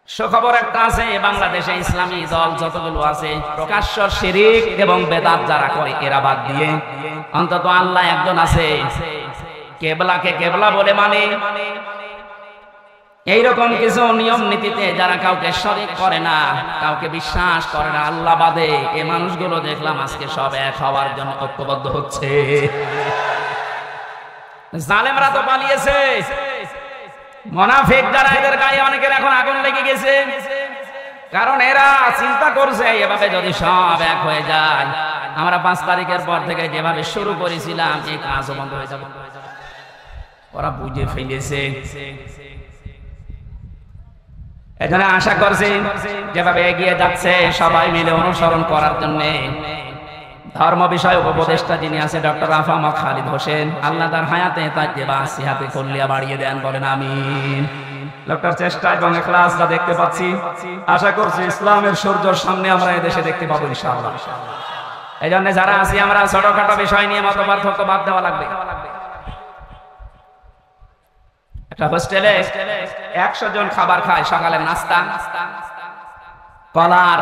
সুখবর একটা আছে, বাংলাদেশে ইসলামী দল যতগুলো আছে প্রকাশ্য শিরিক এবং বেদাত যারা করে এরা বাদ দিয়ে অন্তত আল্লাহ একজন আছে, কেবলাকে কেবলা বলে মানে এইরকম কিছু নিয়ম নীতিতে যারা কাউকে শরীক করে না, কাউকে বিশ্বাস করে না আল্লাহ বাদে, এই মানুষগুলো দেখলাম আজকে সব এক হওয়ার জন্য ঐক্যবদ্ধ হচ্ছে। জালেমরা তো পালিয়েছে, মুনাফিক যারা এদের গায়ে অনেকের এখন আগুন লেগে গেছে, কারণ এরা চিন্তা করছে এভাবে যদি সব এক হয়ে যায়, আমরা 5 তারিখের পর থেকে যেভাবে শুরু করেছিলাম এই কাজও বন্ধ হয়ে যাবে। ওরা বুঝে ফেলেছে, এখানে আশা করছি যেভাবে এগিয়ে যাচ্ছে সবাই মিলে অনুসরণ করার জন্য ধর্ম বিষয় উপদেষ্টা যিনি আছে ডক্টর আফামা খালিদ হোসেন, আল্লাহ তার হায়াতে তাজ্জেবা সিহাতে কল্লিয়া বাড়িয়ে দেন, বলেন আমিন। লোকটার চেষ্টা এবং ইখলাসটা দেখতে পাচ্ছি, আশা করছি ইসলামের সূর্যের সামনে আমরা এই দেশে দেখতে পাবো ইনশাআল্লাহ। এই জন্য যারা আছি আমরা ছোটখাটো বিষয় নিয়ে মত পার্থক্য বাদ দেওয়া লাগবে। একটা হোস্টেলে 100 জন খাবার খায়, সকালের নাস্তা কলার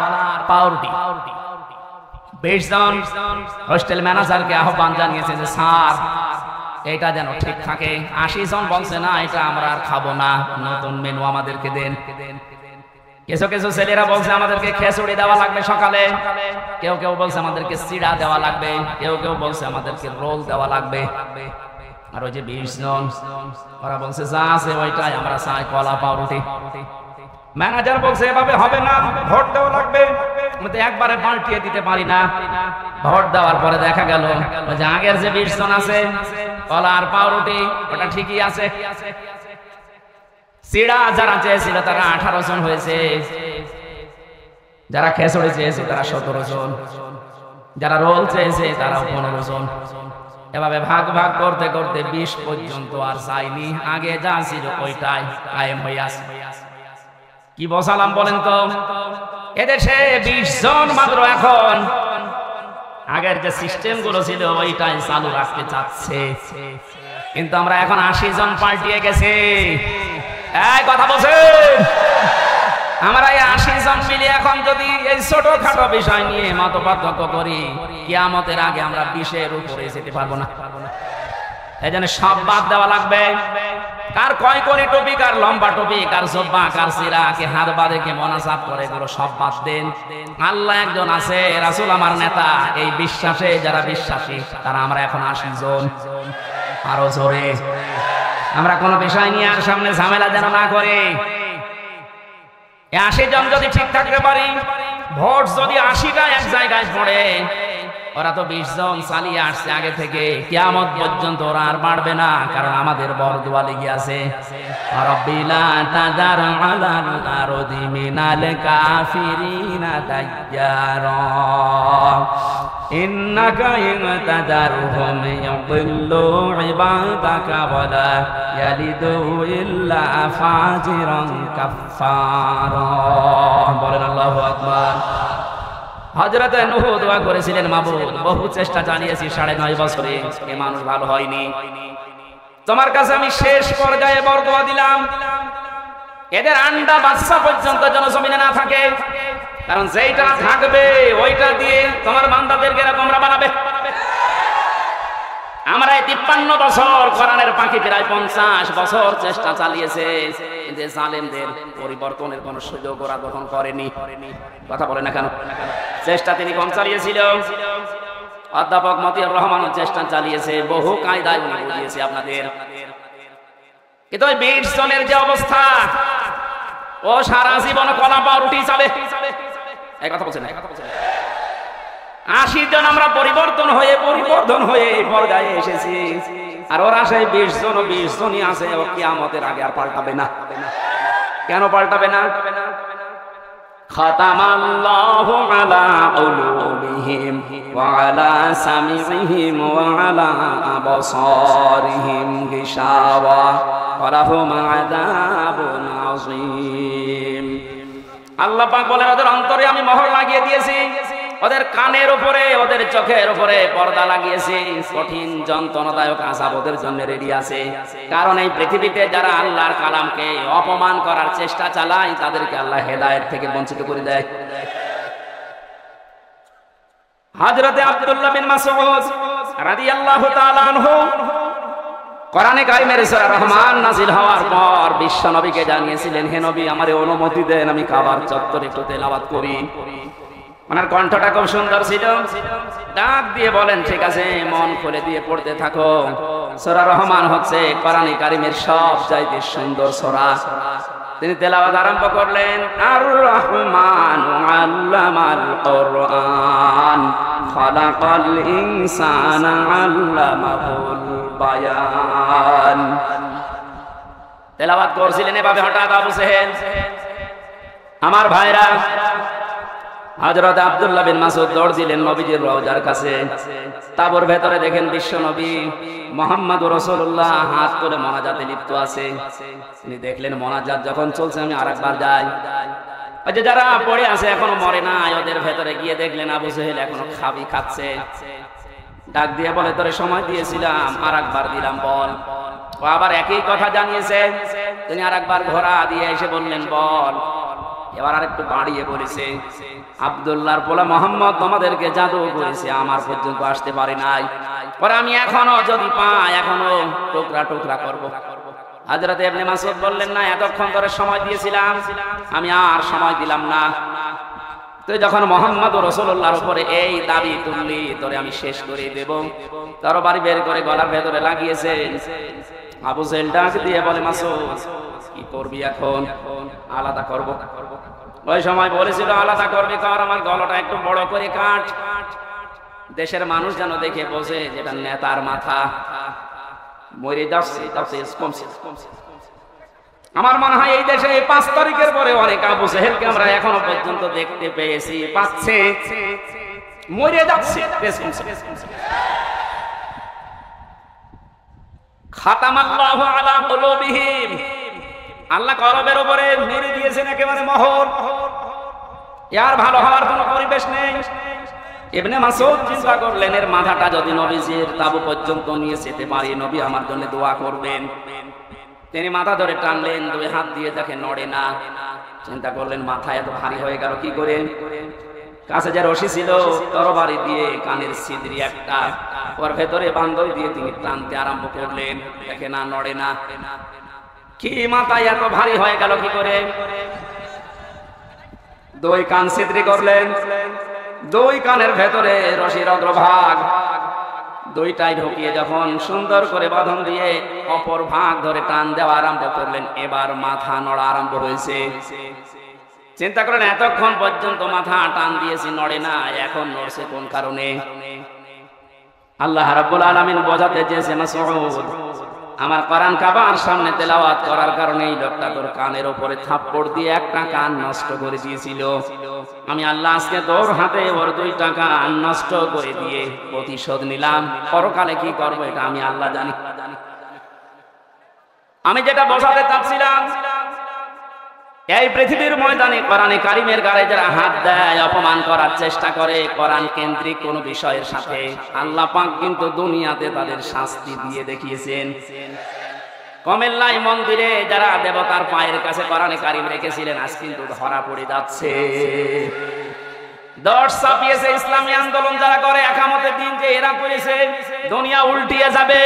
পাউরুটি। 20 জন হোস্টেল ম্যানেজারকে আহ্বান জানিয়েছে যে স্যার এটা যেন ঠিক থাকে। 80 জন বলছে না এটা আমরা আর খাবো না, নতুন মেনু আমাদেরকে দেন। কিছু কিছু ছেলেরা বলছে আমাদেরকে খিচুড়ি দেওয়া লাগবে সকালে, কেউ কেউ বলছে আমাদেরকে চিড়া দেওয়া লাগবে, কেউ কেউ বলছে আমাদেরকে রোল দেওয়া লাগবে। আর ওই যে 20 জন ওরা বলছে যা আছে ওইটাই আমরা চাই, কলা পাউরুটি। ম্যানেজার বলছে এভাবে হবে না, ভোট দেওয়া লাগবে। আমি তো একবারে পাল্টিয়ে দিতে পারি না। ভোট দেওয়ার পরে দেখা গেল যে আগের যে 20 জন আছে কলা আর পাউরুটি ওটা ঠিকই আছে, চিড়া যারা চেয়েছিল তারা 18 জন হয়েছে, যারা খিচুড়ি চেয়েছে তারা 17 জন, যারা রোল চেয়েছে তারা 15 জন। এভাবে ভাগ ভাগ করতে করতে 20 পর্যন্ত আর চাইনি, আগে যা ছিল ওইটাই কায়েম হয়ে আছে। কি বসালাম বলেন তো, এদেশে 20 জন মাত্র এখন আগের যে সিস্টেম গুলো ছিল ওইটাই চালু রাখতে চাচ্ছে, কিন্তু আমরা এখন 80 জন পাল্টিয়ে গেছে। এই কথা বলছেন, আমরা এই 80 জন মিলে এখন যদি এই ছোটখাটো বিষয় নিয়ে মত পার্থক্য করি, কিয়ামতের আগে আমরা 20-এর উপরে যেতে পারবো না। এই জন্য সব বাদ দেওয়া লাগবে। কার কয় কোণে টুপি, কার লম্বা টুপি, কার জব্বা, কার সিরা, কে হাত বাঁধে, কে মোনাজাত করে, এগুলো সব বাদ দেন। আল্লাহ একজন আছে, রাসূল আমার নেতা, এই বিশ্বাসে যারা বিশ্বাসী তারা আমরা এখন 80 জন। আরো জোরে আমরা কোনো বিষয় নিয়ে আর সামনে ঝামেলা যেন না করে। 80 জন যদি ঠিক থাকতে পারি, ভোট যদি 80টা এক জায়গায় পড়ে, ওরা তো 20 জন চালিয়ে আসছে আগে থেকে, কিয়ামত পর্যন্ত ওরা আর বাড়বে না, কারণ আমাদের বরদোয়া লেগে আছে, রাব্বিলা তাযার আলাল আরদি মিনাল কাফিরিনা দাইয়ারা ইন্নাকা ইন তাযারহুম ইয়াদিল্লু ইবাদাকা ওয়ালা ইয়ালিদু ইল্লা ফাজিরান কাফফারা। বলেন আল্লাহু আকবার। হযরত নূহ দোয়া করেছিলেন, মাবুদ বহু চেষ্টা চালিয়েছি 9.5 বছরে, এ মানুষ ভালো হয়নি, তোমার কাছে আমি শেষ পর্যায়ে বরদোয়া দিলাম এদের আন্ডা বাচ্চা পর্যন্ত যেন জমিনে না থাকে, কারণ যেইটা থাকবে ওইটা দিয়ে তোমার বান্দাদেরকে এরকম বানাবে। আমরা এই 53 বছর কোরআনের পাখি প্রায় 50 বছর চেষ্টা চালিয়েছে, যে জালেমদের পরিবর্তনের কোন সুযোগ ওরা গ্রহণ করেনি। কথা বলে না কেন? চেষ্টা তিনি কম চালিয়েছিল। অধ্যাপক মতিউর রহমানও চেষ্টা চালিয়েছে, বহু কায়দায় উনি বুঝিয়েছে আপনাদের, কিন্তু ওই 20 জনের যে অবস্থা, ও সারা জীবন কলা পাউরুটি চাবে। এই কথা বলছেন, এই কথা বলছেন। 80 জন আমরা পরিবর্তন হয়ে এই পর্যায়ে এসেছি, আর ওরা সেই 20 জন ও 20 জনই আছে, ও কিয়ামতের আগে আর পাল্টাবে না। কেন পাল্টাবে না? খাতামাল্লাহু আলা কুলুবিহিম ওয়া আলা সামিইহিম ওয়া আলা আবসারিহিম গিশাওয়া ওয়া লাহুম আযাবুন আযীম। আল্লাহ পাক বলেন ওদের অন্তরে আমি মোহর লাগিয়ে দিয়েছি, ওদের কানের উপরে ওদের চোখের উপরে পর্দা লাগিয়েছে, কঠিন যন্ত্রণাদায়ক আযাব ওদের জন্য রেডি আছে। কারণ এই পৃথিবীতে যারা আল্লাহর কালামকে অপমান করার চেষ্টা চালায় তাদেরকে আল্লাহ হেদায়েত থেকে বঞ্চিত করে দেয়। হযরতে আব্দুল্লাহ বিন মাসউদ রাদিয়াল্লাহু তাআলা আনহু কোরআনে কারিমের সূরা রহমান নাযিল হওয়ার পর বিশ্ব নবীকে জানিয়েছিলেন, হে নবী আমারে অনুমতি দেন আমি কাবার চত্বরে একটু তেলাওয়াত করি। ওনার কণ্ঠটা খুব সুন্দর ছিল, ডাক দিয়ে বলেন ঠিক আছে মন খুলে দিয়ে পড়তে থাকো। সূরা রহমান হচ্ছে কোরআনে কারিমের সবচাইতে সুন্দর সূরা। তিনি তেলাওয়াত আরম্ভ করলেন, আর রহমানু আল্লামাল কোরআন খালাকাল ইনসানা আল্লামাহুল বায়ান। তেলাওয়াত করছিলেন এভাবে হঠাৎ আবু জেহেল, আমার ভাইরা, হযরত আব্দুল্লাহ বিন মাসউদ দৌড় দিলেন নবীজির রওজার কাছে। তাবুর ভেতরে দেখেন বিশ্ব নবী মুহাম্মদুর রাসূলুল্লাহ হাত তুলে মোনাজাতে লিপ্ত আছে। তিনি দেখলেন মোনাজাত যখন চলছে আমি আরেকবার যাই। ওই যে যারা পড়ে আছে এখনো মরে নাই, ওদের ভেতরে গিয়ে দেখলেন আবু জেহেল এখনো খাচ্ছে। ডাক দিয়ে বলে তোরে সময় দিয়েছিলাম আরেকবার দিলাম, বল। ও আবার একই কথা জানিয়েছে। তিনি আরেকবার ঘোড়া দিয়ে এসে বললেন বল। এবার আরেকটু বাড়িয়ে বলেছে, আব্দুল্লাহর পোলা মুহাম্মদ তোমাদেরকে জাদু করেছে, আমার পর্যন্ত আসতে পারে নাই, পরে আমি এখনো যদি পাই এখনো টুকরা টুকরা করব। হযরত ইবনে মাসউদ বললেন না, এতক্ষণ ধরে সময় দিয়েছিলাম আমি আর সময় দিলাম না। তুই যখন মুহাম্মদুর রাসূলুল্লাহর উপরে এই দাবি তুললি তোরে আমি শেষ করে দেব। তরবারি বের করে গলার ভেতরে লাগিয়েছে। আবু জেহেল ডাক দিয়ে বলে মাসউদ কি করবি এখন? আলাদা করব। ওই সময় বলেছিল আলাদা করবি কর, আমার গলাটা একটু বড় করে কাট, দেশের মানুষ যেন দেখে বোঝে যেটা নেতার মাথা। মরে যাচ্ছে আমার মনে হয় এই দেশে 5 তারিখের পরে অনেক আবু জেহেলকে আমরা এখনো পর্যন্ত দেখতে পেয়েছি, পাচ্ছে, মরে যাচ্ছে। খাতামাল্লাহু আলা কুলুবিহিম, আল্লাহ কলবের উপরে মেরে দিয়েছেন একেবারে মোহর। এর ভালো হওয়ার কোনো পরিবেশ নেই। ইবনে মাসউদ চিন্তা করলেন এর মাথাটা যদি নবীজির তাবু পর্যন্ত নিয়ে যেতে পারি নবী আমার জন্য দোয়া করবেন। তিনি মাথা ধরে টানলেন, 2 হাত দিয়ে দেখে নড়ে না। চিন্তা করলেন মাথা এত ভারী হয়ে গেল কি করে? কাছে যে রশি ছিল তরবারি দিয়ে কানের ছিদ্রি একটা, ওর ভেতরে বান্ধব দিয়ে তিনি টানতে আরম্ভ করলেন, দেখে না নড়ে না। কি মাথা এত ভারী হয়ে গেল কি করে? 2 কান ছিদ্রি করলেন, 2 কানের ভেতরে রশির অগ্রভাগ 2টাই ঢুকিয়ে যখন সুন্দর করে বাঁধন দিয়ে অপর ভাগ ধরে টান দেওয়া আরম্ভ করলেন। এবার মাথা নড়া আরম্ভ হয়েছে। চিন্তা করেন এতক্ষণ পর্যন্ত মাথা টান দিয়েছি নড়ে না, এখন নড়ছে কোন কারণে? আল্লাহ রাব্বুল আলামিন বোঝাতে চেয়েছেন মাসউদ আমার কোরআন কাবার সামনে তেলাওয়াত করার কারণে এই লোকটা তোর কানের উপরে থাপ্পড় দিয়ে একটা কান নষ্ট করে দিয়েছিল। আমি আল্লাহ আজকে তোর হাতে ওর 2টা কান নষ্ট করে দিয়ে প্রতিশোধ নিলাম। পরকালে কি করব এটা আমি আল্লাহ জানি। আমি যেটা বোঝাতে চাচ্ছিলাম, এই পৃথিবীর ময়দানে কোরআনে কারিমের গায়ে যারা হাত দেয়, অপমান করার চেষ্টা করে কোরআন কেন্দ্রিক কোন বিষয়ের সাথে, আল্লাহ পাক কিন্তু দুনিয়াতে তাদের শাস্তি দিয়ে দেখিয়েছেন। কমেল্লাই মন্দিরে যারা দেবতার পায়ের কাছে কোরআনে কারিম রেখেছিলেন আজ কিন্তু ধরা পড়ে যাচ্ছে। দশ ছাপিয়েছে ইসলামী আন্দোলন যারা করে, একামতের দিন যে এরা করেছে দুনিয়া উল্টিয়ে যাবে।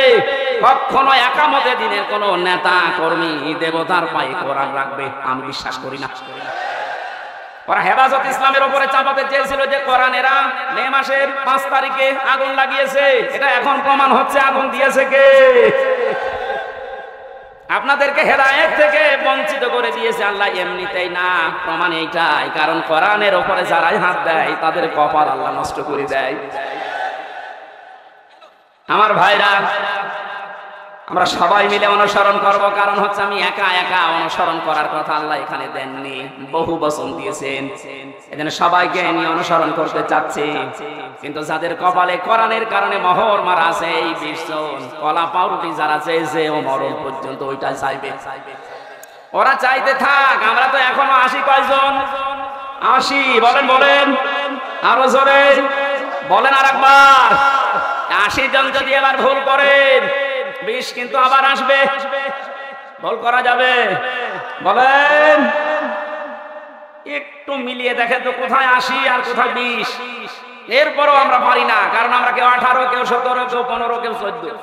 কখনো একামতের দিনের কোন নেতা কর্মী দেবতার পায়ে কোরআন রাখবে আমি বিশ্বাস করি না। ওরা হেফাজত ইসলামের উপরে চাপাতে চেয়েছিল যে কোরআন এরা মে মাসের 5 তারিখে আগুন লাগিয়েছে। এটা এখন প্রমাণ হচ্ছে আগুন দিয়েছে কে? আপনাদেরকে হেদায়েত থেকে বঞ্চিত করে দিয়েছে আল্লাহ এমনিতেই না, প্রমাণ এইটাই। কারণ কোরআনের উপরে যারাই হাত দেয় তাদের কপাল আল্লাহ নষ্ট করে দেয়। আমার ভাইরা, আমরা সবাই মিলে অনুসরণ করব। কারণ হচ্ছে আমি একা একা অনুসরণ করার কথা আল্লাহ এখানে দেননি, বহু বচন দিয়েছেন। এজন্য সবাইকে নিয়ে অনুসরণ করতে চাচ্ছি। কিন্তু যাদের কপালে কোরআনের কারণে মোহর মারা আছে এই 20 জন, কলা পাউরুটি যারা চেয়েছে ও মরণ পর্যন্ত ওইটা চাইবে। ওরা চাইতে থাক, আমরা তো এখনো 80 কয়জন? 80 বলেন বলেন। আরো জোরে বলেন আরেকবার। 80 জন যদি এবার ভুল করেন 20 কিন্তু আবার আসবে। ভুল করা যাবে? বলেন একটু মিলিয়ে দেখেন তো কোথায় 80 আর কোথায় 20। এরপরও আমরা পারি না, কারণ আমরা কেউ 18, কেউ 17, কেউ 15, কেউ 14।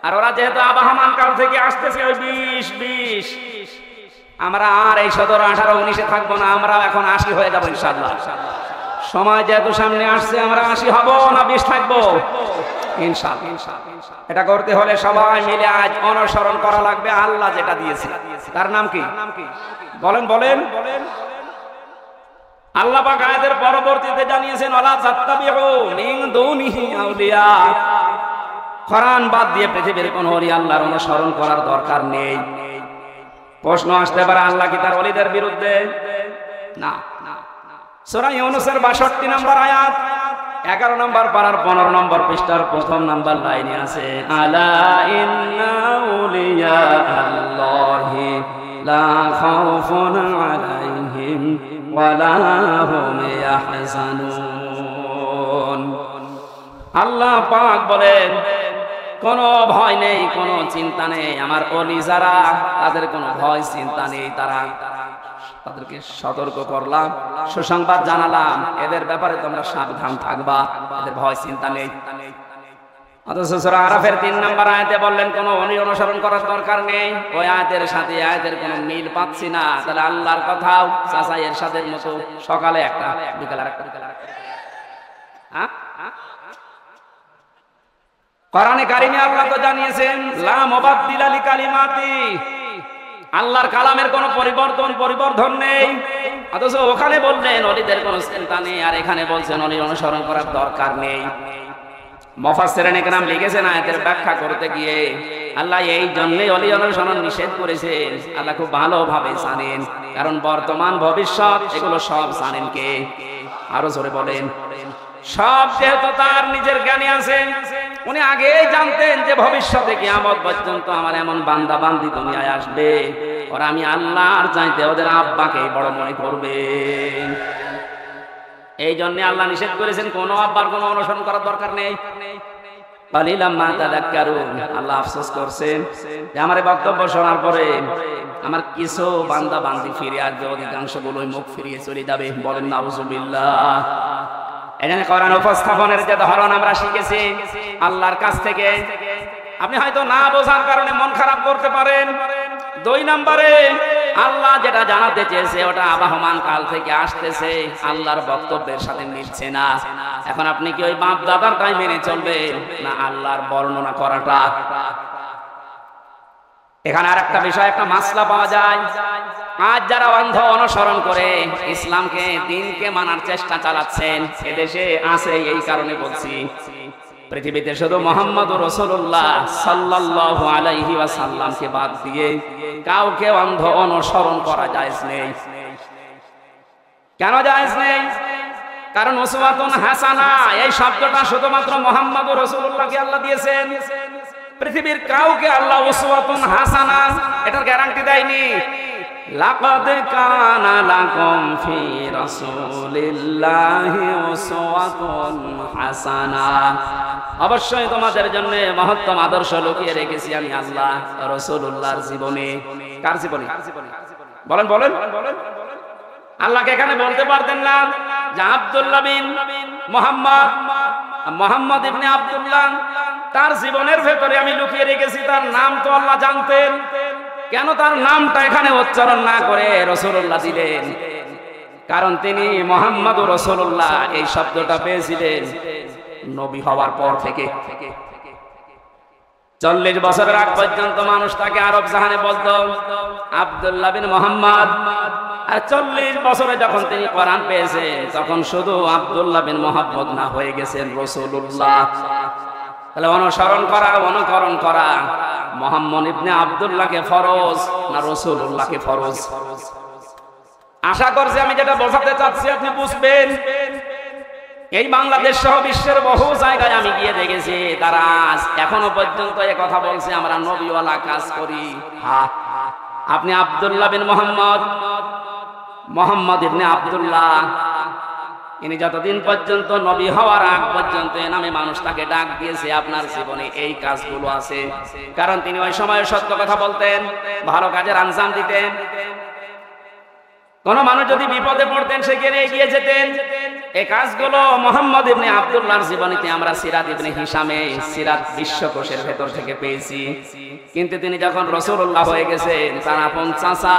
আর ওরা যেহেতু আবাহমান কাল থেকে আসতেছে ওই 20। আমরা আর এই 17, 18, 19-এ থাকবো না, আমরা এখন 80 হয়ে যাবো ইনশাআল্লাহ। সময় যেহেতু সামনে আসছে, আমরা 80 হব না 20 থাকবো ইনশাআল্লাহ। এটা করতে হলে সবাই মিলে আজ অনুসরণ করা লাগবে আল্লাহ যেটা দিয়েছে। তার নাম কি? বলেন বলেন। আল্লাহ পাক আয়াতের পরবর্তীতে জানিয়েছেন ওয়ালা তাত্তাবিউ মিন দুনিহি আউলিয়া। কোরআন বাদ দিয়ে পৃথিবীর কোন ওলি আল্লাহর অনুসরণ করার দরকার নেই। প্রশ্ন আসতে পারে আল্লাহ কি তার ওলিদের বিরুদ্ধে? না। সূরা ইউনূসের 62 নম্বর আয়াত 11 নম্বর পারার 15 নম্বর পৃষ্ঠার প্রথম নম্বর লাইনে আছে আলা ইন্না আউলিয়া আল্লাহি লা খাউফুন আলাইহিম ওয়ালা হুম ইয়াহজানুন। আল্লাহ পাক বলেন কোনো ভয় নেই, কোনো চিন্তা নেই। আমার ওলি যারা, তাদের কোনো ভয় চিন্তা নেই। তাদেরকে সতর্ক করলাম, সুসংবাদ জানালাম, এদের ব্যাপারে তোমরা সাবধান থাকবা, এদের ভয় চিন্তা নেই। অথচ সূরা আরাফের 3 নম্বর আয়াতে বললেন কোনো অনুসরণ করার দরকার নেই। ওই আয়াতের সাথে আয়াতের কোনো মিল পাচ্ছি না। তাহলে আল্লাহর কথাও চাচা এর সাথে মতো, সকালে একটা বিকালে আরেকটা। কোরআনে কারিমে আল্লাহ তো জানিয়েছেন লা মুবাদদিলা লিকালিমাতি, আল্লাহর কালামের কোনো পরিবর্তন নেই। অথচ ওখানে বললেন ওলিদের কোনো চিন্তা নেই, আর এখানে বলছেন ওলি অনুসরণ করার দরকার নেই। মুফাসসিরিন একরাম লিখেছেন আয়াতের ব্যাখ্যা করতে গিয়ে আল্লাহ এই জন্যই ওলি অনুসরণ নিষেধ করেছেন। আল্লাহ খুব ভালোভাবে জানেন, কারণ বর্তমান ভবিষ্যৎ এগুলো সব জানেন কে? আরো জোরে বলেন। সব যেহেতু তার নিজের জ্ঞানে আছে, উনি আগেই জানতেন যে ভবিষ্যতে কিয়ামত পর্যন্ত আমার এমন বান্দা বান্দি দুনিয়ায় আসবে, ওরা আমি আল্লাহর চাইতে ওদের আব্বাকে বড় মনে করবে। এই জন্য আল্লাহ নিষেধ করেছেন কোনো আব্বার কোনো অনুসরণ করার দরকার নেই। কালিলাম মা তাযাক্কারুন। আল্লাহ আফসোস করছেন যে আমার বক্তব্য শোনার পরে আমার কিছু বান্দা বান্দি ফিরে আসবে, অধিকাংশ গুলোই মুখ ফিরিয়ে চলে যাবে। বলেন নাউযুবিল্লাহ। এখানে কোরআন উপস্থাপনের যে ধরন আমরা শিখেছি আল্লাহর কাছ থেকে, আপনি হয়তো না বোঝার কারণে মন খারাপ করতে পারেন। 2 নম্বরে আল্লাহ যেটা জানাতে চেয়েছে ওটা আবাহমান কাল থেকে আসতেছে, আল্লাহর বক্তব্যের সাথে মিলছে না। এখন আপনি কি ওই বাপ দাদারটাই মেনে চলবেন না আল্লাহর বর্ণনা করাটা? এখানে আরেকটা বিষয়, একটা মাসলা পাওয়া যায়। আজ যারা অন্ধ অনুসরণ করে ইসলামকে, দ্বীনকে মানার চেষ্টা চালাচ্ছেন, এদেশে আছে। এই কারণে বলছি পৃথিবীতে শুধু মুহাম্মদুর রাসূলুল্লাহ সাল্লাল্লাহু আলাইহি ওয়াসাল্লামকে বাদ দিয়ে কাউকে অন্ধ অনুসরণ করা জায়েজ নেই। কেন জায়েজ নেই? কারণ উসওয়াতুন হাসানা এই শব্দটা শুধুমাত্র মুহাম্মদুর রাসূলুল্লাহকে আল্লাহ দিয়েছেন। পৃথিবীর কাউকে আল্লাহ উসওয়াতুন হাসানা এটার গ্যারান্টি দেয়নি। লাকাদ কানা লাকুম ফি রাসূলিল্লাহি উসওয়াতুন হাসানা, অবশ্যই তোমাদের জন্য মহত্তম আদর্শ লুকিয়ে রেখেছি আমি আল্লাহ রাসূলুল্লাহর জীবনে। কার জীবনে? বলেন বলেন। আল্লাহকে এখানে বলতে পারতেন না যে আব্দুল্লাহ বিন মুহাম্মদ ইবনে আব্দুল্লাহ, তার জীবনের ভেতরে আমি লুকিয়ে রেখেছি। তার নাম তো আল্লাহ জানতেন, কেন তার নামটা এখানে উচ্চারণ না করে রাসূলুল্লাহ দিলেন? কারণ তিনি মুহাম্মদুর রাসূলুল্লাহ এই শব্দটা পেয়েছিলেন নবী হওয়ার পর থেকে। 40 বছরের আগ পর্যন্ত মানুষ তাকে আরব জাহানে বলতো আব্দুল্লাহ বিন মুহাম্মদ। আর 40 বছরে যখন তিনি কোরআন পেয়েছেন তখন শুধু আব্দুল্লাহ বিন মুহাম্মদ না, হয়ে গেছেন রাসূলুল্লাহ। তাহলে অনুসরণ করা, অনুকরণ করা মুহাম্মদ ইবনে আব্দুল্লাহকে ফরজ না রাসূলুল্লাহকে ফরজ? আশা করছি আমি যেটা বোঝাতে চাচ্ছি আপনি বুঝবেন। এই বাংলাদেশ সহ বিশ্বের বহু জায়গায় আমি গিয়ে দেখেছি তারা আজ এখনো পর্যন্ত এই কথা বলছে আমরা নবীওয়ালা কাজ করি। হ্যাঁ, আপনি আব্দুল্লাহ বিন মুহাম্মদ ইবনে আব্দুল্লাহ ইনি যতদিন পর্যন্ত নবী হওয়ার আগ পর্যন্ত এ নামে মানুষ তাকে ডাক দিয়েছে, আপনার জীবনে এই কাজগুলো আছে। কারণ তিনি ওই সময় সত্য কথা বলতেন, ভালো কাজের আঞ্জাম দিতেন। কোন মানুষ যদি বিপদে পড়তেন সেখানে এগিয়ে যেতেন। এই কাজগুলো মুহাম্মদ ইবনে আব্দুল্লাহর জীবনীতে আমরা সিরাত ইবনে হিশামে সিরাত বিশ্বকোষের ভেতর থেকে পেয়েছি। কিন্তু তিনি যখন রাসূলুল্লাহ হয়ে গেছেন, তার আপন চাচা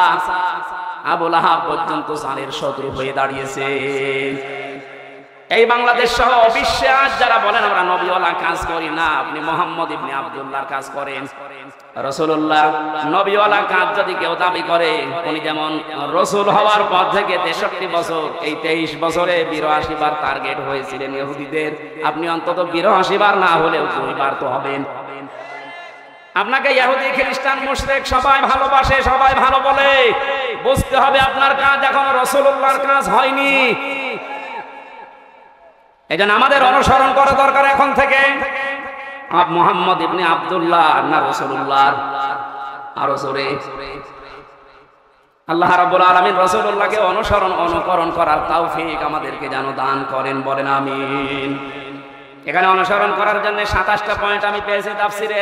আবু লাহাব পর্যন্ত জানের শত্রু হয়ে দাঁড়িয়েছে। এই বাংলাদেশ সহ বিশ্বে আজ যারা বলেন আমরা নবীওয়ালা কাজ করি না, আপনি মুহাম্মদ ইবনে আব্দুল্লাহর কাজ করেন। রাসূলুল্লাহ নবীওয়ালা কাজ যদি কেউ দাবি করে, উনি যেমন রাসূল হওয়ার পর থেকে 63 বছর, এই 23 বছরে 82 বার টার্গেট হয়েছিলেন ইহুদিদের, আপনি অন্তত 82 বার না হলেও 2 বার তো হবেন। আপনাকে ইহুদি খ্রিস্টান মুশরিক সবাই ভালোবাসে, সবাই ভালো বলে, বুঝতে হবে আপনার কাজ এখনো রাসূলুল্লাহর কাজ হয়নি। এজন্য আমাদের অনুসরণ করা দরকার এখন থেকে। মুহাম্মদ ইবনে আব্দুল্লাহ না রাসূলুল্লাহ? আরো জোরে। আল্লাহ রাব্বুল আলামিন রাসূলুল্লাহকে অনুকরণ করার তৌফিক আমাদেরকে যেন দান করেন, বলেন আমিন। এখানে অনুসরণ করার জন্য 27টা পয়েন্ট আমি পেয়েছি তাফসিরে।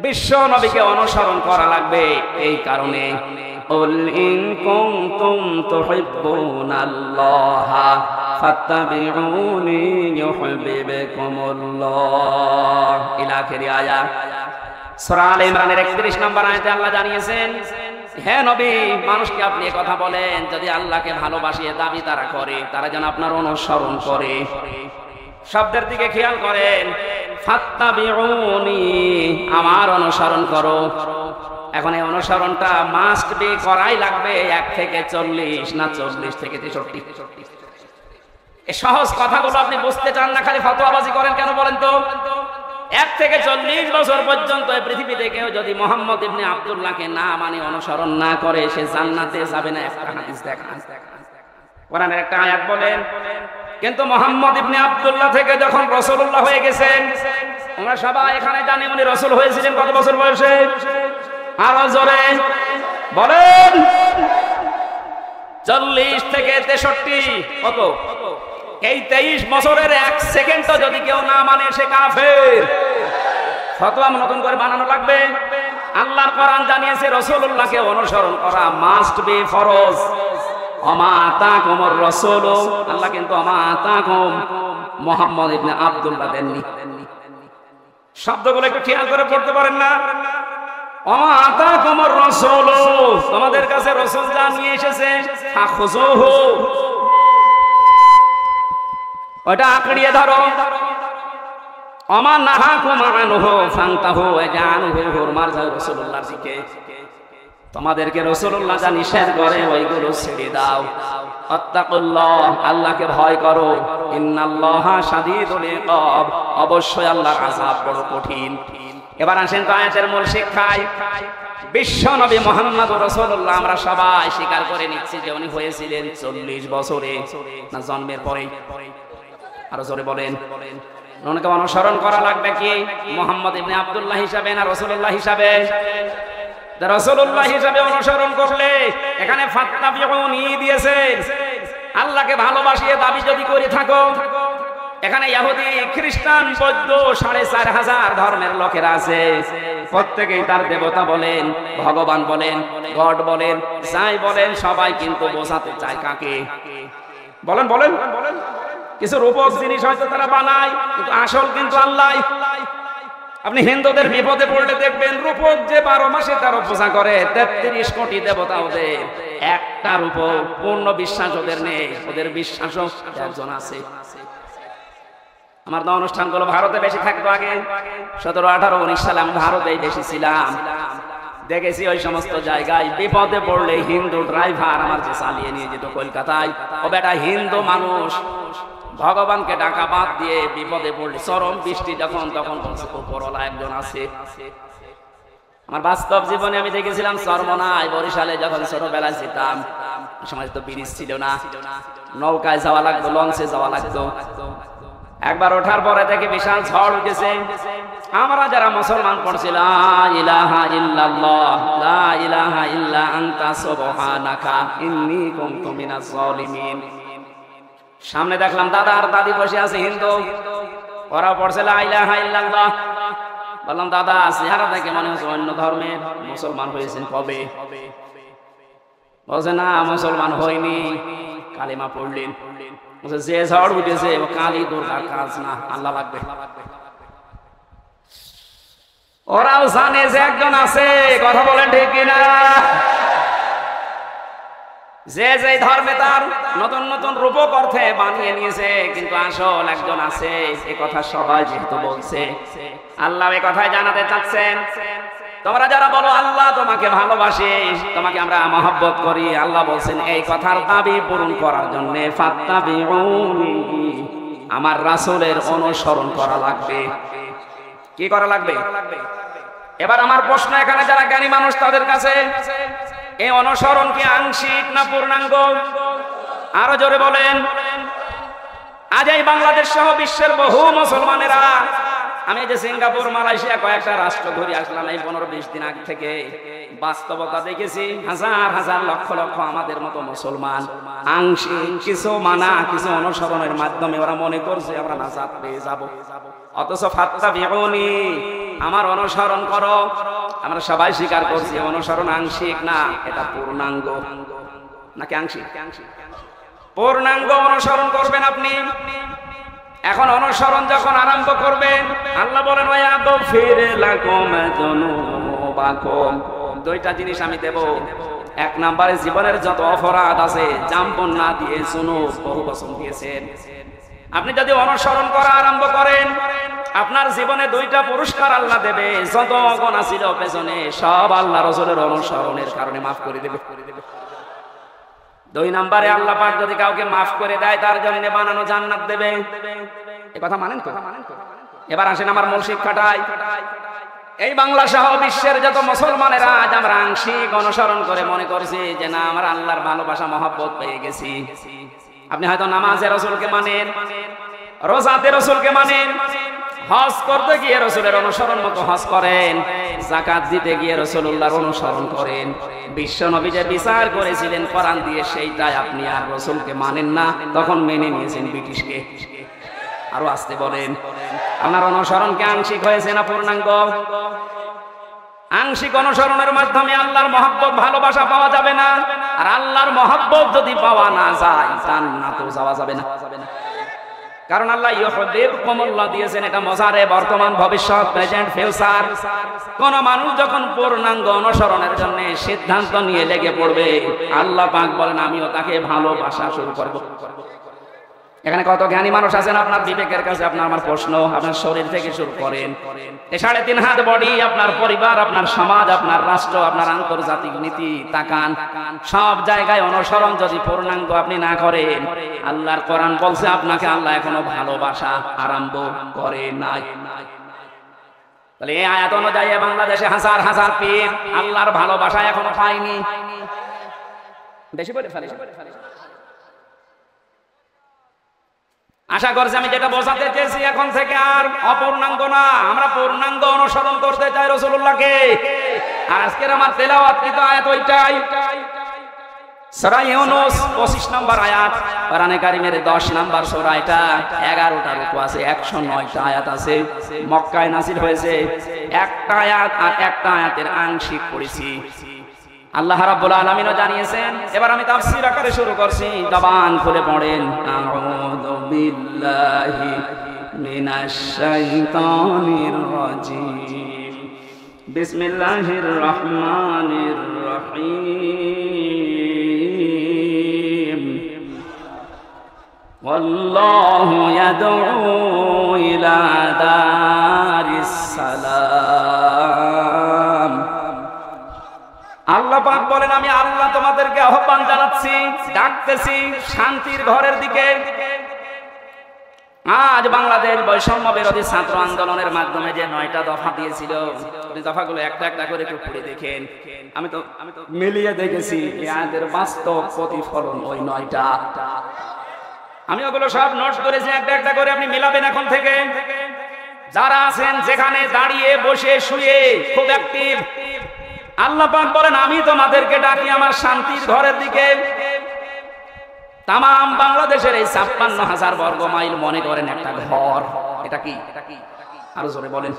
বিশ্ব নবীকে অনুসরণ করা লাগবে এই কারণে, কুল ইন কুনতুম তুহিব্বুনাল্লাহা ফাত্তাবিউনি ইউহিব্বুকুমুল্লাহ ইলা আখির আয়াত। সূরা আলে ইমরানের 31 নম্বর আয়াতে আল্লাহ জানিয়েছেন, হে নবী, মানুষকে আপনি কথা বলেন যদি আল্লাহকে ভালোবাসিয়ে দাবি তারা করে, তারা যেন আপনার অনুসরণ করে। শব্দের দিকে খেয়াল করেন, ফাত্তাবিউনি, আমার অনুসরণ করো। এখন এই অনুসরণটা মাস্ট বি করাই লাগবে 1 থেকে 40 না 40 থেকে 63। এই সহজ কথাগুলো আপনি বুঝতে চান না, খালি ফতোয়াবাজি করেন কেন বলেন তো? 1 থেকে 40 বছর পর্যন্ত এই পৃথিবীতে কেউ যদি মুহাম্মদ ইবনে আব্দুল্লাহকে না মানে অনুসরণ না করে, সে জান্নাতে যাবে না। একটা হাদিস দেখান, কোরআনের একটা আয়াত বলেন। কিন্তু মুহাম্মদ ইবনে আব্দুল্লাহ থেকে যখন রাসূলুল্লাহ হয়ে গেছেন, আমরা সবাই এখানে জানি উনি রাসূল হয়েছিলেন কত বছর বয়সে? আরো জোরে বলেন। 40 থেকে 63। কত? এই 23 বছরের 1 সেকেন্ডও যদি কেউ না মানে সে কাফের। ফতোয়া নতুন করে বানানো লাগবে। আল্লাহর কোরআন জানিয়েছে রাসূলুল্লাহকে অনুসরণ করা মাস্ট বি ফরজ। ওমা আতাকুমুর রাসূল, আল্লাহ কিন্তু ওমা আতাকুম মুহাম্মদ ইবনে আব্দুল্লাহ দেননি। শব্দগুলো একটু খেয়াল করে পড়তে পারেন না? ওমা আতাকুমুর রাসূল, তোমাদের কাছে রাসূল যা নিয়ে এসেছে ফাখুযুহু, ওটা আঁকড়িয়ে ধরো। ওমা নাহাকুম আনহু ফান্তাহু, জানুহু, হুরমার যাও রাসূলুল্লাহর দিকে। তোমাদেরকে রাসূলুল্লাহ যা নিষেধ করে ওইগুলো ছেড়ে দাও। আত্তাকুল্লাহ, আল্লাহকে ভয় করো। ইন্নাল্লাহা শাদীদুল ইকাব, অবশ্যই আল্লাহর আযাব বড় কঠিন। এবার আসেন তো আয়াতের মূল শিক্ষায়। বিশ্ব নবী মুহাম্মদুর রাসূলুল্লাহ আমরা সবাই স্বীকার করে নিচ্ছি যে উনি হয়েছিলেন 40 বছরে, না জন্মের পরে? আরো জোরে বলেন। ওনাকে অনুসরণ করা লাগবে কি মুহাম্মদ ইবনে আব্দুল্লাহ হিসাবে না রাসূলুল্লাহ হিসাবে? রাসূলুল্লাহ হিসাবে অনুসরণ করলে এখানে ফাত্তাবিউনি দিয়েছেন। আল্লাহকে ভালোবাসিয়ে দাবি যদি করে থাকো, এখানে ইহুদি খ্রিস্টান বৌদ্ধ 4500 ধর্মের লোকেরা আছে, প্রত্যেকেই তার দেবতা বলেন, ভগবান বলেন, গড বলেন, যাই বলেন, সবাই কিন্তু বোঝাতে চায় কাকে? বলেন বলেন। কিছু রূপক জিনিস হয়তো তারা বানায়, কিন্তু আসল কিন্তু আল্লাহ। আপনি হিন্দুদের বিপদে পড়লে দেখবেন রূপক যে 12 মাসে 13 পূজা করে, 33 কোটি দেবতা ওদের, একটা রূপক পূর্ণ বিশ্বাস ওদের নেই। ওদের বিশ্বাস একজন আছে। আমার তো অনুষ্ঠানগুলো ভারতে বেশি থাকতো আগে, 17, 18, 19 সালে আমি ভারতেই বেশি ছিলাম। দেখেছি ওই সমস্ত জায়গায় বিপদে পড়লে হিন্দু ড্রাইভার আমার যে চালিয়ে নিয়ে যেত কলকাতায়, ও বেটা হিন্দু মানুষ, ভগবানকে ডাকা বাদ দিয়ে বিপদে পড়লে, চরম বৃষ্টি যখন, তখন উপরওয়ালা একজন আছে। আমার বাস্তব জীবনে আমি দেখেছিলাম চরমনায়, বরিশালে যখন ছোটবেলায় যেতাম, ওই সময় তো ব্রিজ ছিল না, নৌকায় যাওয়া লাগতো, লঞ্চে যাওয়া লাগতো। একবার ওঠার পরে থেকে বিশাল ঝড় উঠেছে। আমরা যারা মুসলমান পড়ছি লা ইলাহা ইল্লাল্লাহ, লা ইলাহা ইল্লা আনতা সুবহানাকা ইন্নী কুনতু মিনাজ জালিমিন, সামনে দেখলাম দাদা আর দাদি বসে আছে হিন্দু, ওরা পড়ছে লা ইলাহা ইল্লাল্লাহ। বললাম দাদা চেহারা দেখে মনে হচ্ছে অন্য ধর্মের, মুসলমান হয়েছেন কবে? বলছে না মুসলমান হয়নি, কালিমা পড়লেন। যে ঝড় উঠেছে কালী দুর্গার কাজ না, আল্লাহ লাগবে। ওরাও জানে যে একজন আছে, কথা বলেন ঠিক কিনা? যে যে ধর্মে তার নতুন নতুন রূপক অর্থে বানিয়ে নিয়েছে, কিন্তু আসল একজন আছে, এ কথা সবাই যেহেতু বলছে, আল্লাহ এ কথাই জানাতে চাচ্ছেন তোমরা যারা বলো আল্লাহ তোমাকে ভালোবাসে, তোমাকে আমরা মহব্বত করি, আল্লাহ বলছেন এই কথার দাবি পূরণ করার জন্য ফাত্তাবিউনি, আমার রাসূলের অনুসরণ করা লাগবে। কি করা লাগবে? এবার আমার প্রশ্ন এখানে যারা জ্ঞানী মানুষ তাদের কাছে, এই অনুসরণ কি আংশিক না পূর্ণাঙ্গ? আরো জোরে বলেন। আজ এই বাংলাদেশ সহ বিশ্বের বহু মুসলমানেরা, আমি যে সিঙ্গাপুর মালয়েশিয়া কয়েকটা রাষ্ট্র ঘুরে আসলাম এই 15-20 দিন আগে থেকে, বাস্তবতা দেখেছি হাজার হাজার লক্ষ লক্ষ আমাদের মতো মুসলমান আংশিক কিছু মানা কিছু অনুসরণের মাধ্যমে ওরা মনে করছে আমরা নাজাত পেয়ে যাব, অথচ ফাত্তাবিউনি, আমার অনুসরণ করো। আমরা সবাই স্বীকার করছি অনুসরণ আংশিক না, এটা পূর্ণাঙ্গ। নাকি আংশিক? পূর্ণাঙ্গ অনুসরণ করবেন আপনি। এখন অনুসরণ যখন আরম্ভ করবেন, আল্লাহ বলেন ওয়ায়াগফির লাকুম যুনুবাকুম, দুইটা জিনিস আমি দেব। এক নম্বরে জীবনের যত অপরাধ আছে জাম্পন না দিয়ে যুনুব বহু বছর দিয়েছেন। আপনি যদি অনুসরণ করা আরম্ভ করেন, আপনার জীবনে দুইটা পুরস্কার আল্লাহ দেবে। যত গুনাহ ছিল পেছনে সব আল্লাহ রাসূলের অনুসরণের কারণে মাফ করে দেবে। দুই নম্বরে আল্লাহ পাক যদি কাউকে মাফ করে দেয়, তার জন্য বানানো জান্নাত দেবে। এই কথা মানেন তো? এবার আসেন আমার মূল শিক্ষাটাই। এই বাংলা সহ বিশ্বের যত মুসলমানেরা আজ আমরা আংশিক অনুসরণ করে মনে করছি যে না আমরা আল্লাহর ভালোবাসা মহব্বত পেয়ে গেছি। আপনি হয়তো নামাজে রাসূলকে মানেন, রোজাতে রাসূলকে মানেন, হজ করতে গিয়ে রাসূলের অনুসরণ মতো হজ করেন, যাকাত দিতে গিয়ে রাসূলুল্লাহর অনুসরণ করেন। বিশ্ব নবী যে বিচার করেছিলেন কোরআন দিয়ে, সেইটাই আপনি আর রাসূলকে মানেন না, তখন মেনে নিয়েছেন ব্রিটিশকে। আরো আসতে বলেন, আপনার অনুসরণ কি আংশিক হয়েছে না পূর্ণাঙ্গ? আংশিক অনুসরণের মাধ্যমে আল্লাহর মহব্বত ভালোবাসা পাওয়া যাবে না, আর আল্লাহর মহব্বত যদি পাওয়া না যায় জান্নাতেও যাওয়া যাবে না। কারণ আল্লাহ ইউহিব্বুকুমুল্লাহ দিয়েছেন, এটা মজারে বর্তমান ভবিষ্যৎ প্রেজেন্ট ফিউচার। কোন মানুষ যখন পূর্ণাঙ্গ অনুসরণের জন্য সিদ্ধান্ত নিয়ে লেগে পড়বে, আল্লাহ পাক বলেন আমিও তাকে ভালোবাসা শুরু করব। এখানে কত জ্ঞানী মানুষ আছেন, আপনার বিবেকের কাছে আপনার আমার প্রশ্ন, আপনার শরীর থেকে শুরু করেন এই 3.5 হাত বডি, আপনার পরিবার, আপনার সমাজ, আপনার রাষ্ট্র, আপনার আন্তর্জাতিক নীতি তাকান, সব জায়গায় অনুসরণ যদি পূর্ণাঙ্গ আপনি না করেন, আল্লাহর কোরআন বলছে আপনাকে আল্লাহ এখনো ভালোবাসা আরম্ভ করে নাই। তাহলে এই আয়াত অনুযায়ী বাংলাদেশে হাজার হাজার পীর আল্লাহর ভালোবাসা এখনো পায়নি। বেশি বলে ফেলে। আশা করছি আমি যেটা বোঝাতে চেয়েছি এখন থেকে আর অপূর্ণাঙ্গ না, আমরা পূর্ণাঙ্গ অনুসরণ করতে চাই রাসূলুল্লাহকে। আর আজকের আমার তেলাওয়াতকৃত আয়াত ওইটাই, সূরা ইউনূস 25 নম্বর আয়াত, কোরআনে কারীমের 10 নম্বর সূরা। এটা 11টা রূকু আছে, 109টা আয়াত আছে। মক্কায় নাযিল হয়েছে। একটা আয়াত আর একটা আয়াতের আংশিক পড়েছি। আল্লাহ রাব্বুল আলামিনও জানিয়েছেন। এবার আমি তাফসীর আকারে শুরু করছি, জবান খুলে পড়েন। আউযু বিল্লাহি মিনাশ শাইতানির রাজীম, বিসমিল্লাহির রহমানির রহিম। ওয়াল্লাহু ইয়াদউ ইলা দারিস সালাম। আল্লাহ পাক বলেন আমি আল্লাহ তোমাদেরকে আহ্বান জানাচ্ছি, ডাকতেছি শান্তির ঘরের দিকে। আজ বাংলাদেশ বৈষম্য বিরোধী ছাত্র আন্দোলনের মাধ্যমে যে 9টা দফা দিয়েছিল, দফাগুলো একটা একটা করে একটু পড়ে দেখেন। আমি তো মিলিয়ে দেখেছি এদের বাস্তব প্রতিফলন ওই 9টা। আমি ওগুলো সব নোট করেছি, একটা একটা করে আপনি মিলাবেন এখন থেকে। যারা আছেন যেখানে দাঁড়িয়ে বসে শুয়ে খুব অ্যাক্টিভ, আল্লাহ পাক বলেন আমি তোমাদেরকে ডাকি আমার শান্তির ঘরের দিকে। তাম বাংলাদেশের এই ৫৬,০০০ বর্গ মাইল মনে করেন একটা ঘর। এটা কি? আরো জোরে বলেন।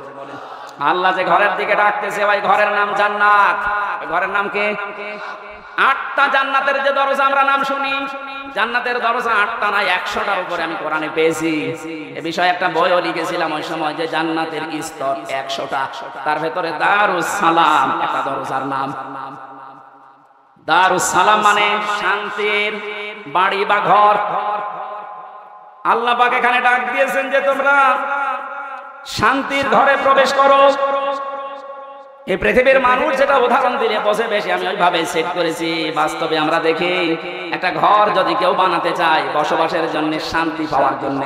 আল্লাহ যে ঘরের দিকে ডাকতেছে, ভাই ঘরের নাম জান্নাত। ঘরের নাম কি? ৮টা জান্নাতের যে দরজা আমরা নাম শুনি, জান্নাতের দরজা ৮টা না ১০০টার উপরে আমি কোরআনে পেয়েছি। এ বিষয়ে একটা বইও লিখেছিলাম ওই সময়, যে জান্নাতের স্তর ১০০টা। তার ভেতরে দারুস সালাম একটা দরজার নাম। দারুস সালাম মানে শান্তির বাড়ি বা ঘর। আল্লাহ পাক এখানে ডাক দিয়েছেন যে তোমরা শান্তির ঘরে প্রবেশ করো। এই পৃথিবীর মানুষ যেটা উদাহরণ দিলে বোঝে বেশি, আমি ওইভাবে সেট করেছি। বাস্তবে আমরা দেখি একটা ঘর যদি কেউ বানাতে চায় বসবাসের জন্য, শান্তি পাওয়ার জন্য,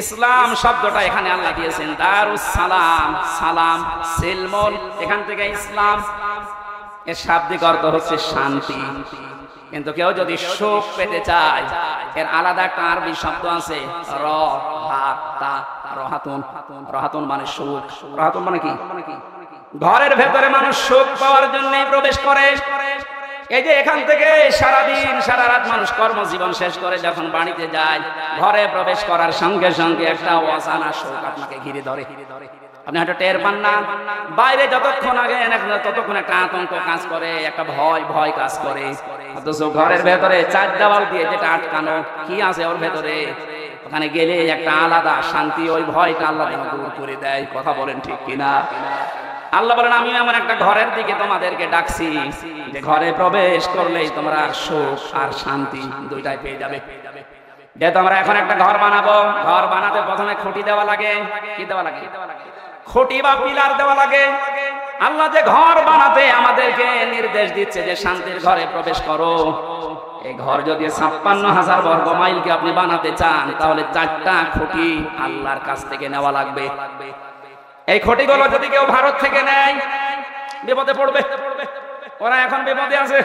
ইসলাম শব্দটা এখানে আল্লাহ দিয়েছেন দারুস সালাম। সালাম সিলমুন, এখান থেকে ইসলাম, এর শাব্দিক অর্থ হচ্ছে শান্তি। কিন্তু কেউ যদি সুখ পেতে চায়, এর আলাদা একটা আরবি শব্দ আছে রহাতুন। রহাতুন মানে সুখ। রহাতুন মানে কি? ঘরের ভেতরে মানুষ সুখ পাওয়ার জন্য প্রবেশ করে। এই যে এখান থেকে সারাদিন সারা রাত মানুষ কর্মজীবন শেষ করে যখন বাড়িতে যায়, ঘরে প্রবেশ করার সঙ্গে সঙ্গে একটা অজানা সুখ আপনাকে ঘিরে ধরে। আপনি হয়তো টের পান না, বাইরে যতক্ষণ আগে ততক্ষণ একটা আতঙ্ক কাজ করে, একটা ভয় কাজ করে। অথচ ঘরের ভেতরে ৪ দেওয়াল দিয়ে যেটা আটকানো, কি আছে ওর ভেতরে, ওখানে গেলে একটা আলাদা শান্তি, ওই ভয়টা আল্লাহ দূর করে দেয়। কথা বলেন ঠিক কিনা? আল্লাহ বলেন আমি এমন একটা ঘরের দিকে তোমাদেরকে ডাকছি, যে ঘরে প্রবেশ করলেই তোমরা সুখ আর শান্তি দুইটাই পেয়ে যাবে। যেহেতু আমরা এখন একটা ঘর বানাবো, ঘর বানাতে প্রথমে খুঁটি দেওয়া লাগে। কি দেওয়া লাগে? খুঁটি বা পিলার দেওয়া লাগে। আল্লাহ যে ঘর বানাতে আমাদেরকে নির্দেশ দিচ্ছে যে শান্তির ঘরে প্রবেশ করো, এই ঘর যদি ৫৬,০০০ বর্গ মাইলকে আপনি বানাতে চান, তাহলে ৪টা খুঁটি আল্লাহর কাছ থেকে নেওয়া লাগবে। এই খুঁটিগুলো যদি কেউ ভারত থেকে নেয়, বিপদে পড়বে। ওরা এখন বিপদে আছে।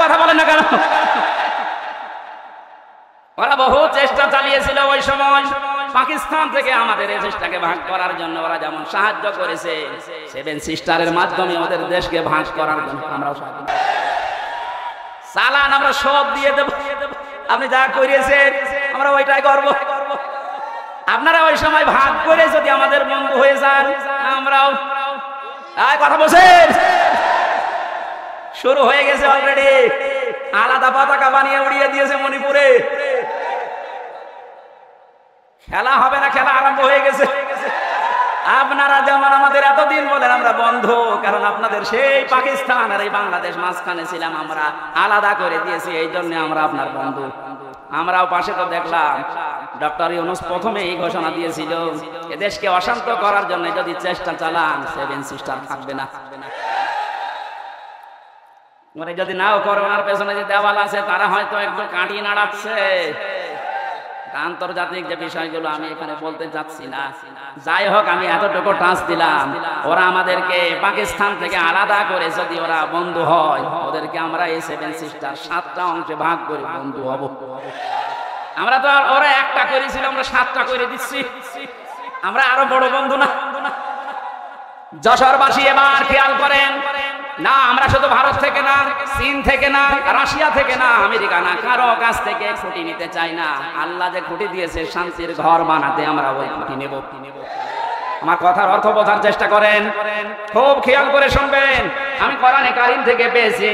কথা বলেন না কেন? ওরা বহু চেষ্টা চালিয়েছিল ওই সময় পাকিস্তান থেকে আমাদের এই দেশটাকে ভাগ করার জন্য। ওরা যেমন সাহায্য করেছে 7 সিস্টারের মাধ্যমে ওদের দেশকে ভাগ করার জন্য, আমরাও চালান আমরা সব দিয়ে দেব। আপনি যা করিয়েছেন আমরা ওইটাই করব। আপনারা ওই সময় ভাগ করে যদি আমাদের বন্ধু হয়ে যান, আমরাও কথা বলছেন। শুরু হয়ে গেছে অলরেডি। আলাদা পতাকা বানিয়ে উড়িয়ে দিয়েছে মণিপুরে। খেলা হবে না, খেলা আরম্ভ হয়ে গেছে। আপনারা যেমন আমাদের এতদিন বলেন আমরা বন্ধু, কারণ আপনাদের সেই পাকিস্তান আর এই বাংলাদেশ মাঝখানে ছিলাম, আমরা আলাদা করে দিয়েছি, এই জন্য আমরা আপনার বন্ধু। আমরাও পাশে তো দেখলাম ডক্টর ইউনূস প্রথমে এই ঘোষণা দিয়েছিল, এদেশকে অশান্ত করার জন্য যদি চেষ্টা চালান 7 সিস্টার থাকবে না। মানে যদি নাও করে, ওনার পেছনে যে দেওয়াল আছে তারা হয়তো একটু কাঁটি নাড়াচ্ছে। আন্তর্জাতিক যে বিষয়গুলো আমি এখানে বলতে যাচ্ছি না। যাই হোক, আমি এতটুকু টাচ দিলাম, ওরা আমাদেরকে পাকিস্তান থেকে আলাদা করে যদি ওরা বন্ধু হয়, ওদেরকে আমরা এই 7 সিস্টার 7টা অংশে ভাগ করে বন্ধু হব। আমরা তো ওরা একটা করেছিল, আমরা 7টা করে দিচ্ছি। আমরা আরো বড় বন্ধু না? যশোরবাসী এবার খেয়াল করেন, না আমরা শুধু ভারত থেকে না, চীন থেকে না, রাশিয়া থেকে না, আমেরিকা না, কারো কাছ থেকে খুঁটি নিতে চাই না। আল্লাহ যে খুঁটি দিয়েছে শান্তির ঘর বানাতে, আমরা ওই খুঁটি নেব। আমার কথার অর্থ বোঝার চেষ্টা করেন, খুব খেয়াল করে শুনবেন। আমি কোরআনে কারীম থেকে পেয়েছি,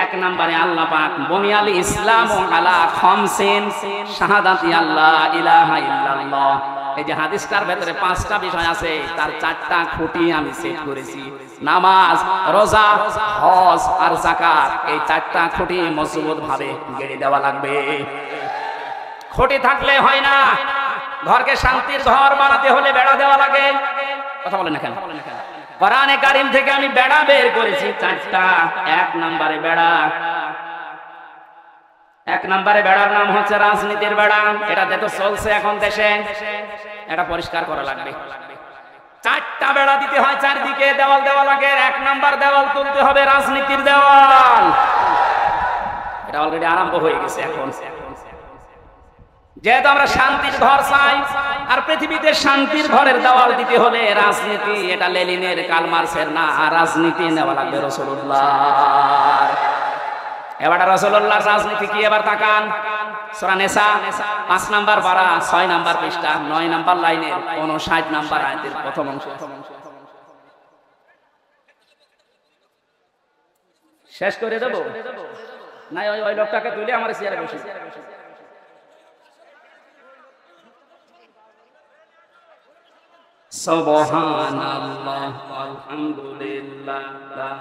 1 নম্বরে আল্লাহ পাক বুনিয়াল ইসলামু আলা খামসিন শাহাদাতি আল্লাহ ইলাহা ইল্লাল্লাহ। এই যে হাদিসটার ভেতরে 5টা বিষয় আছে, তার 4টা খুঁটি আমি সেট করেছি। নামাজ, রোজা, হজ আর যাকাত, এই 4টা খুঁটি মজবুত ভাবে গেড়ে দেওয়া লাগবে। খুঁটি থাকলে হয় না। ঘরকে শান্তির ঘর বানাতে হলে বেড়া দেওয়া লাগে। কথা বলেন না কেন? কোরআনে কারীম থেকে আমি বেড়া বের করেছি 4টা। 1 নম্বরে বেড়া, 1 নম্বরে বেড়ার নাম হচ্ছে রাজনীতির বেড়া। এটা যেহেতু চলছে এখন দেশে, এটা পরিষ্কার করা লাগবে। 4টা বেড়া দিতে হয়, চারদিকে দেওয়াল দেওয়া লাগে। 1 নম্বর দেওয়াল তুলতে হবে রাজনীতির দেওয়াল। এটা অলরেডি আরম্ভ হয়ে গেছে এখন। যেহেতু আমরা শান্তির ঘর চাই, আর পৃথিবীতে শান্তির ঘরের দেওয়াল দিতে হলে রাজনীতি, এটা লেনিনের কাল মার্ক্সের না, রাজনীতি নেওয়া লাগবে রাসূলুল্লাহ। এবার রাসূলুল্লাহর রাজনীতি কি এবার তাকান সূরা নিসা 5 নাম্বার পারা 6 নাম্বার পৃষ্ঠা 9 নাম্বার লাইনের 59 নাম্বার আয়াতের প্রথম অংশ শেষ করে দেব না ওই লোকটাকে তুলে আমার চেয়ারে বসে সুবহানাল্লাহ আলহামদুলিল্লাহ লা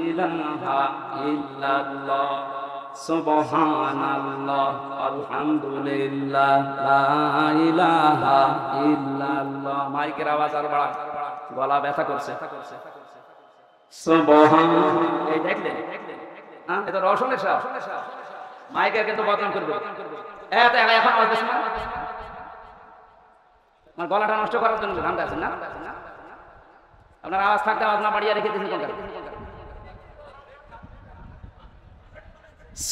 ইলাহা ইল্লাল্লাহ সুবহানাল্লাহ আলহামদুলিল্লাহ লা ইলাহা ইল্লাল্লাহ মাইকের আওয়াজ আর বাড়া গলা ব্যথা করছে সুবহানাল্লাহ এই দেখলেন হ্যাঁ এটা রওশনের সাহেব মাইকের কিন্তু বদনাম করবে এটা এখন আওয়াজ দিছ না আমার গলাটা নষ্ট করার জন্য গানটা আছে না আপনার আওয়াজ থাকতে আওয়াজ না বাড়িয়ে রেখে দিয়েছেন কোনটা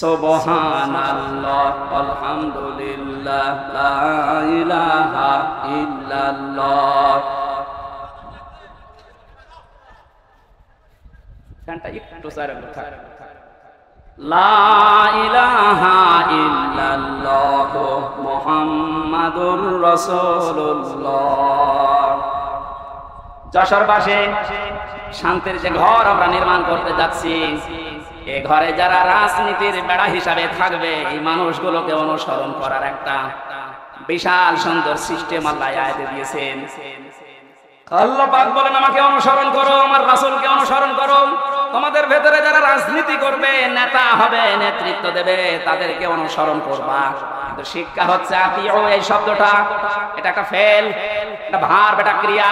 সুবহানাল্লাহ আলহামদুলিল্লাহ লা ইলাহা ইল্লাল্লাহ গানটা একটু সাইলেন্ট থাক লা ইলাহা ইল্লাল্লাহ মুহাম্মাদুর রাসূলুল্লাহ যশোরবাসী শান্তির যে ঘর আমরা নির্মাণ করতে যাচ্ছি এই ঘরে যারা রাজনীতির বেড়া হিসাবে থাকবে এই মানুষগুলোকে অনুসরণ করার একটা বিশাল সুন্দর সিস্টেম আল্লাহ আয়াতে দিয়েছেন আল্লাহ পাক বলেন আমাকে অনুসরণ করো আমার রাসূলকে অনুসরণ করো তোমাদের ভেতরে যারা রাজনীতি করবে নেতা হবে নেতৃত্ব দেবে তাদেরকে অনুসরণ করবা কিন্তু শিক্ষা হচ্ছে আতিউ এই শব্দটা এটা একটা ফেল এটা ভার্ব এটা ক্রিয়া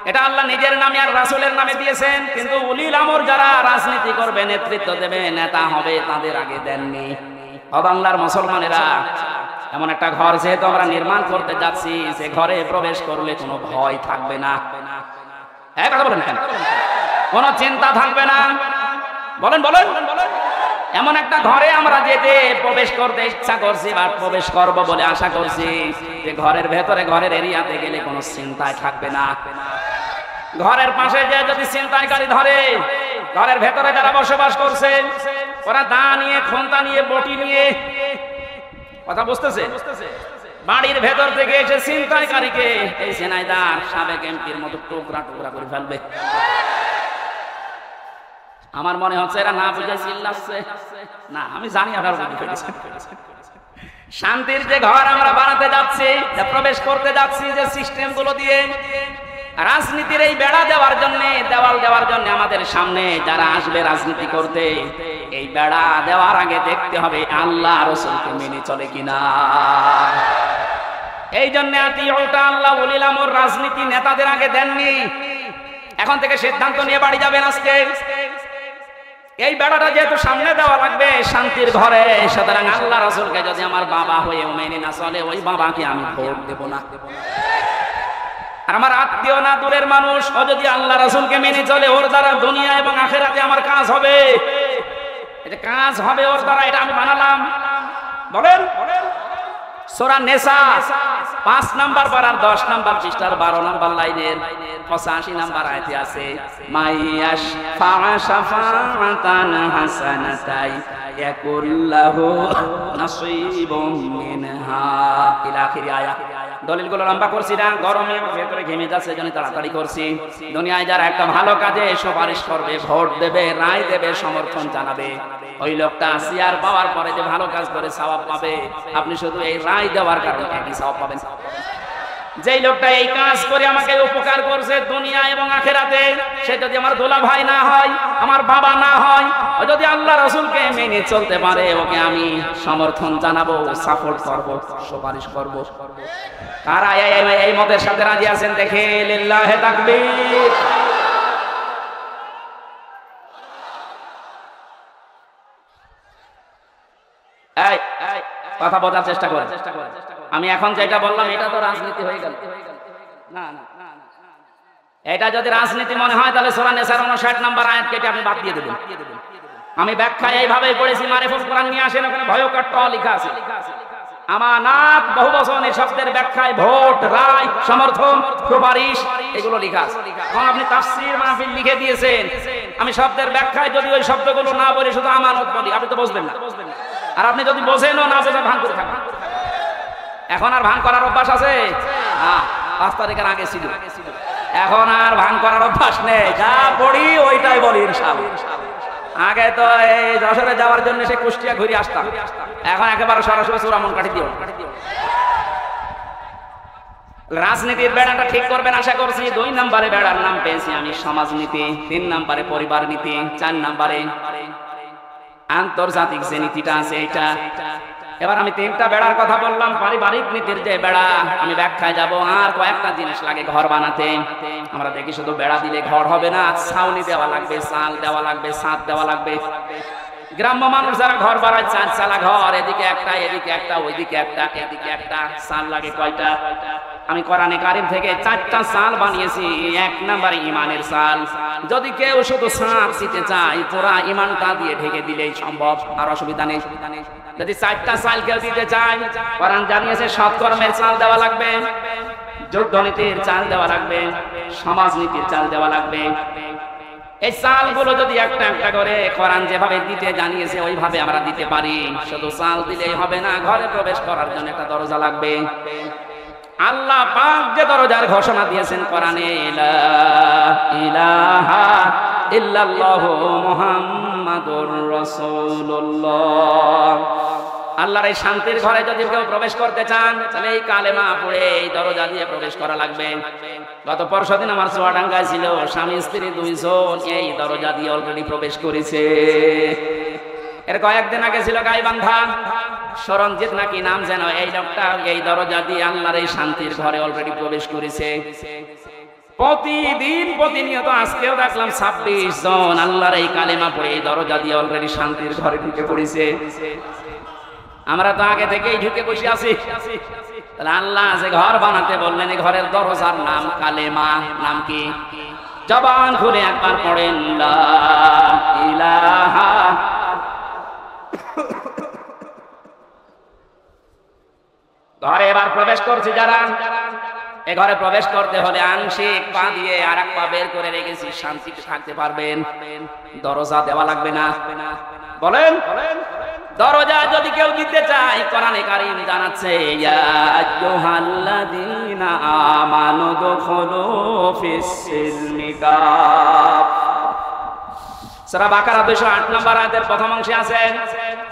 এটা আল্লাহ নিজের নামে আর রাসূলের নামে দিয়েছেন কিন্তু উলিল আমর যারা রাজনীতি করবে নেতৃত্ব দেবে নেতা হবে তাদের আগে দেননি ও বাংলার মুসলমানেরা এমন একটা ঘর যেহেতু আমরা নির্মাণ করতে যাচ্ছি সে ঘরে প্রবেশ করলে কোনো ভয় থাকবে না হ্যাঁ কথা বলেন কেন কোনো চিন্তা থাকবে না বলেন বলেন এমন একটা ঘরে আমরা যেতে প্রবেশ করতে ইচ্ছা করছি বা প্রবেশ করব বলে আশা করছি যে ঘরের ভেতরে ঘরের এরিয়াতে গেলে কোনো চিন্তাই থাকবে না ঘরের পাশে যে যদি চিন্তাকারী ধরে ঘরের ভেতরে যারা বসবাস করছে ওরা দা নিয়ে খন্তা নিয়ে বটি নিয়ে কথা বুঝতেছে বাড়ির ভেতর থেকে এসে চিন্তাকারীকে এই সেনাইদার সাবেক এমপির মতো টুকরা টুকরা করে ফেলবে আমার মনে হচ্ছে এরা না বুঝে চিল্লাচ্ছে না আমি জানি আপনারা বুঝে ফেলেছেন শান্তির যে ঘর আমরা বানাতে যাচ্ছি যে প্রবেশ করতে যাচ্ছি যে সিস্টেম গুলো দিয়ে রাজনীতির এই বেড়া দেওয়ার জন্য দেওয়াল দেওয়ার জন্য আমাদের সামনে যারা আসবে রাজনীতি করতে এই বেড়া দেওয়ার আগে দেখতে হবে আল্লাহ রাসূলকে মেনে চলে কিনা এই জন্য আতিউটা আল্লাহ উলিল আমর রাজনীতি নেতাদের আগে দেননি এখন থেকে সিদ্ধান্ত নিয়ে বাড়ি যাবেন আজকে এই বেড়াটা যেহেতু সামনে দেওয়া লাগবে শান্তির ঘরে সুতরাং আল্লাহ রাসূলকে যদি আমার বাবা হয়ে মেনে না চলে ওই বাবাকে আমি ভোট দেব না আর আমার আত্মীয় না দূরের মানুষ ও যদি আল্লাহ রাসূলকে মেনে চলে ওর দ্বারা দুনিয়া এবং আখিরাতে আমার কাজ হবে এটা কাজ হবে ওর দ্বারা এটা আমি বানালাম বলেন সূরা নিসা 5 নাম্বার পারার 10 নাম্বার পৃষ্ঠার 12 নাম্বার লাইনের 85 নাম্বার আয়াতে আছে মাইয়াশ ফাশাফাতান হাসানাতাই ইয়াকুল্লাহু নাসীবুম মিনহা ইলা আখির আয়াত দলিলগুলো লম্বা করছি না গরমে ভেতরে ঘেমে যাচ্ছে জন্য তাড়াতাড়ি করছি দুনিয়ায় যারা একটা ভালো কাজে সুপারিশ করবে ভোট দেবে রায় দেবে সমর্থন জানাবে ওই লোকটা চেয়ার পাওয়ার পরে যে ভালো কাজ করে সওয়াব পাবে আপনি শুধু এই রায় দেওয়ার কারণে কি সওয়াব পাবেন যেই লোকটা এই কাজ করে আমাকে উপকার করছে দুনিয়া এবং আখিরাতে সে যদি আমার দোলা ভাই না হয় আমার বাবা না হয় ও যদি আল্লাহ রাসূলকে মেনে চলতে পারে ওকে আমি সমর্থন জানাবো সাপোর্ট করব সুপারিশ করব কারা এই মতের সাথে রাজি আছেন দেখে লিল্লাহি তাকবীর এই কথা বোঝার চেষ্টা করেন আমি এখন যেটা বললাম এটা তো রাজনীতি হয়ে গেল না না এটা যদি রাজনীতি মনে হয় তাহলে সূরা নিসার 59 নম্বর আয়াত কেটে আপনি বাদ দিয়ে দেবেন আমি ব্যাখ্যা এইভাবেই পড়েছি মারিফুল কোরআন নিয়ে আসেন ওখানে ভয়ঙ্কর ট লেখা আছে আমানাত বহুবচন এই শব্দের ব্যাখ্যায় ভোট রায় সমর্থন সুপারিশ এগুলো লেখা আছে এখন আপনি তাফসীর মাহফিল লিখে দিয়েছেন আমি শব্দের ব্যাখ্যায় যদি ওই শব্দগুলো না বলি শুধু আমানত বলি, আপনি তো বুঝবেন না। আর আপনি যদি বোঝেনও না বোঝা ভান করে থাকেন। এখন আর ভান করার অভ্যাস আছে? 5 তারিখের আগে ছিল, এখন আর ভান করার অভ্যাস নেই। যা পড়ি ওইটাই বলি ইনশাআল্লাহ। আগে তো এই যশোরে যাওয়ার জন্য সে কুষ্টিয়া ঘুরে আসতাম, এখন একেবারে সরাসরি চূড়ামন কাটি দিও। রাজনীতির বেড়াটা ঠিক করবেন আশা করছি। 2 নম্বরে বেড়ার নাম পেয়েছি আমি সমাজনীতি, 3 নম্বরে পরিবার নীতি, 4 নম্বরে আন্তর্জাতিক যে নীতিটা আছে এটা। এবার আমি 3টা বেড়ার কথা বললাম। পারিবারিক নীতির যে বেড়া, আমি ব্যাখ্যায় যাব। আর কয়েকটা জিনিস লাগে ঘর বানাতে। আমরা দেখি শুধু বেড়া দিলে ঘর হবে না, ছাউনি দেওয়া লাগবে, চাল দেওয়া লাগবে, ছাদ দেওয়া লাগবে। গ্রাম্য মানুষ যারা ঘর বানায় 4 চালা ঘর, এদিকে একটা, এদিকে একটা, ওইদিকে একটা, এদিকে একটা, চাল লাগে কয়টা? আমি কোরআনে কারিম থেকে 4টা চাল বানিয়েছি। 1 নম্বরে ইমানের চাল। যদি কেউ শুধু ছাদ দিতে চায়, পুরা ইমানটা দিয়ে ঢেকে দিলেই সম্ভব, আর অসুবিধা নেই। যদি 4টা চাল কেউ দিতে চায়, কোরআন জানিয়েছে সৎকর্মের চাল দেওয়া লাগবে, যুদ্ধনীতির চাল দেওয়া লাগবে, সমাজনীতির চাল দেওয়া লাগবে। এই চালগুলো যদি একটা একটা করে কোরআন যেভাবে দিতে জানিয়েছে ওইভাবে আমরা দিতে পারি। শুধু চাল দিলেই হবে না, ঘরে প্রবেশ করার জন্য একটা দরজা লাগবে। আল্লাহ পাক যে দরজার ঘোষণা দিয়েছেন কোরআনে, লা ইলাহা ইল্লাল্লাহু মুহাম্মাদুর রাসূলুল্লাহ। আল্লাহর এই শান্তির ঘরে যদি কেউ প্রবেশ করতে চান, তাহলে এই কালেমা পড়ে এই দরজা দিয়ে প্রবেশ করা লাগবে। গত পরশুদিন আমার চুয়াডাঙ্গায় ছিল, স্বামী স্ত্রী 2 জন এই দরজা দিয়ে অলরেডি প্রবেশ করেছে। এর কয়েকদিন আগে ছিল গাইবান্ধা, সরঞ্জিত নাকি নাম যেন, এই লোকটা এই দরজা দিয়ে আল্লাহর এই শান্তির ঘরে অলরেডি প্রবেশ করেছে। প্রতিদিন প্রতিনিয়ত আজকেও দেখলাম 26 জন আল্লাহর এই কালেমা পড়ে এই দরজা দিয়ে অলরেডি শান্তির ঘরে ঢুকে পড়েছে। আমরা তো আগে থেকেই ঢুকে বসে আছি। তাহলে আল্লাহ যে ঘর বানাতে বললেন, এই ঘরের দরজার নাম কালেমা। নাম কি? জবান খুলে একবার পড়েন, লা ইলাহা। ঘরে এবার প্রবেশ করছে যারা, এ ঘরে প্রবেশ করতে হলে আংশিক পা দিয়ে আর এক পা বের করে রেখেছি, শান্তিতে থাকতে পারবেন। দরজা দেওয়া লাগবে না। বলেন, দরজা যদি কেউ দিতে চায়, কোরআনে কারীম জানাচ্ছে, ইয়া আইয়ুহাল্লাযীনা আমানু দুখুলু ফিস-সিলমি কাফ। সূরা বাকারা 208 নম্বর আয়াতের প্রথম অংশে আছে,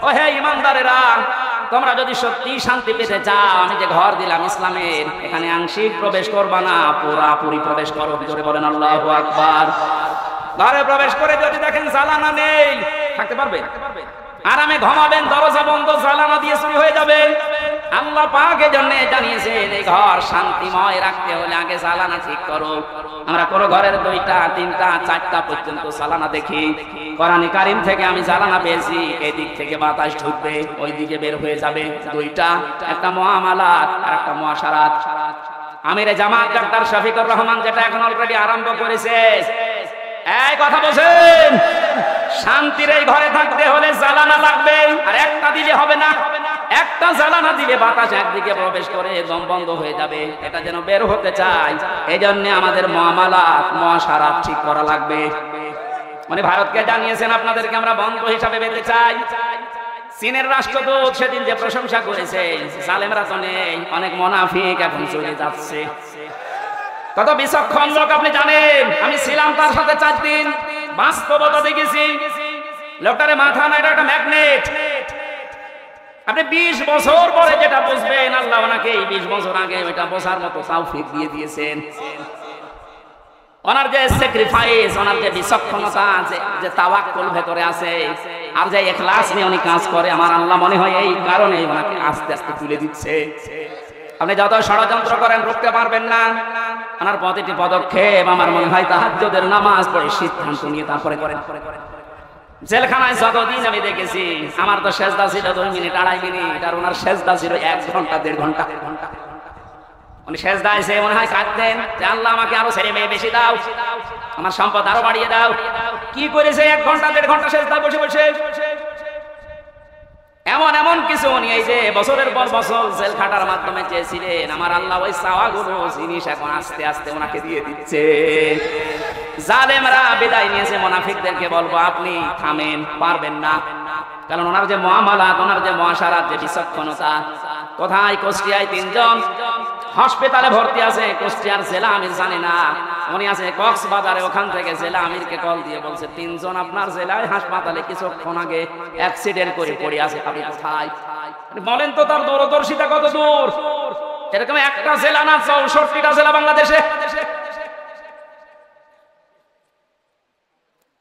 ও হে ঈমানদারেরা, তোমরা যদি সত্যি শান্তি পেতে চাও, আমি যে ঘর দিলাম ইসলামের, এখানে আংশিক প্রবেশ করবা না, পুরোপুরি প্রবেশ করো। জোরে বলেন আল্লাহু আকবার। ঘরে প্রবেশ করে যদি দেখেন জ্বালানা নেই, থাকতে পারবেন? আরামে ঘুমাবেন, দরজা বন্ধ, জ্বালানা দিয়ে চুরি হয়ে যাবে। আল্লাহ পাক এর জন্য জানিয়েছেন, এই ঘর শান্তিময় রাখতে হলে আগে জ্বালানা ঠিক করো। আমরা কোন ঘরের 2টা 3টা 4টা পর্যন্ত জ্বালানা দেখি। কোরআনে কারীম থেকে আমি জ্বালানা পেয়েছি, এই দিক থেকে বাতাস ঢুকবে, ওই দিকে বের হয়ে যাবে। 2টা, একটা মুআমালাত আর একটা মুআশারাত। আমিরে জামাত ডাক্তার শফিকুর রহমান যেটা এখন অলরেডি আরম্ভ করেছে, এই কথা বলেন, শান্তির এই ঘরে থাকতে হলে জ্বালানা লাগবে। আর একটা দিলে হবে না, একটা জ্বালানা দিলে বাতাস একদিকে প্রবেশ করে দম বন্ধ হয়ে যাবে। এটা যেন বের হতে চায়, এই জন্য আমাদের মুআমালাত মুআশারাত ঠিক করা লাগবে। মানে ভারতকে জানিয়েছেন আপনাদেরকে আমরা বন্ধ হিসাবে পেতে চাই। চীনের রাষ্ট্রদূত সেদিন যে প্রশংসা করেছে, জালেমরা তো নেই, অনেক মুনাফিক এখন চলে যাচ্ছে। কত বিচক্ষণ লোক আপনি জানেন। আমি ছিলাম তার সাথে 4 দিন, বাস্তবতা দেখেছি। লোকটারে মাথা না, এটা একটা ম্যাগনেট। আপনি 20 বছর পরে যেটা বুঝবেন, আল্লাহ ওনাকে 20 বছর আগে ওইটা বোঝার মতো তৌফিক দিয়ে দিয়েছেন। ওনার যে স্যাক্রিফাইস, ওনার যে বিচক্ষণতা আছে, যে তাওয়াক্কুল ভেতরে আছে, আর যে ইখলাস নিয়ে উনি কাজ করে, আমার আল্লাহ মনে হয় এই কারণে ওনাকে আস্তে আস্তে তুলে দিচ্ছে। আপনি যত ষড়যন্ত্র করেন রুখতে পারবেন না। ওনার প্রতিটি পদক্ষেপ আমার মনে হয় তাহাজ্জুদের নামাজ পড়ে সিদ্ধান্ত নিয়ে তারপরে করেন। জেলখানায় যতদিন আমি দেখেছি, আমার তো সেজদা ছিল 2 মিনিট 2.5 মিনিট, আর ওনার সেজদা ছিল 1 ঘন্টা 1.5 ঘন্টা। উনি সেজদায় এসে মনে হয় কাঁদতেন যে আল্লাহ আমাকে আরো ছেলে মেয়ে বেশি দাও, আমার সম্পদ আরো বাড়িয়ে দাও। কি করেছে 1 ঘন্টা 1.5 ঘন্টা সেজদায় বসে বসে। এমন এমন কিছু উনি এই যে বছরের পর বছর জেল খাটার মাধ্যমে চেয়েছিলেন, আমার আল্লাহ ওই চাওয়াগুলো জিনিস এখন আস্তে আস্তে ওনাকে দিয়ে দিচ্ছে। জালেমরা বিদায় নিয়েছে, মুনাফিকদেরকে বলবো আপনি থামেন, পারবেন না। কারণ ওনার যে মুআমালাত, ওনার যে মুআশারাত, যে বিচক্ষণতা। কোথায়? কুষ্টিয়ায় 3 জন হাসপাতালে ভর্তি আছে, কুষ্টিয়ার জেলা আমির জানে না, উনি আছে কক্সবাজারে। ওখান থেকে জেলা আমিরকে কল দিয়ে বলছে 3 জন আপনার জেলায় হাসপাতালে কিছুক্ষণ আগে অ্যাক্সিডেন্ট করে পড়ে আছে, আপনি কোথায়? বলেন তো তার দূরদর্শিতা কত দূর। এরকম একটা জেলা না, 64টা জেলা বাংলাদেশে।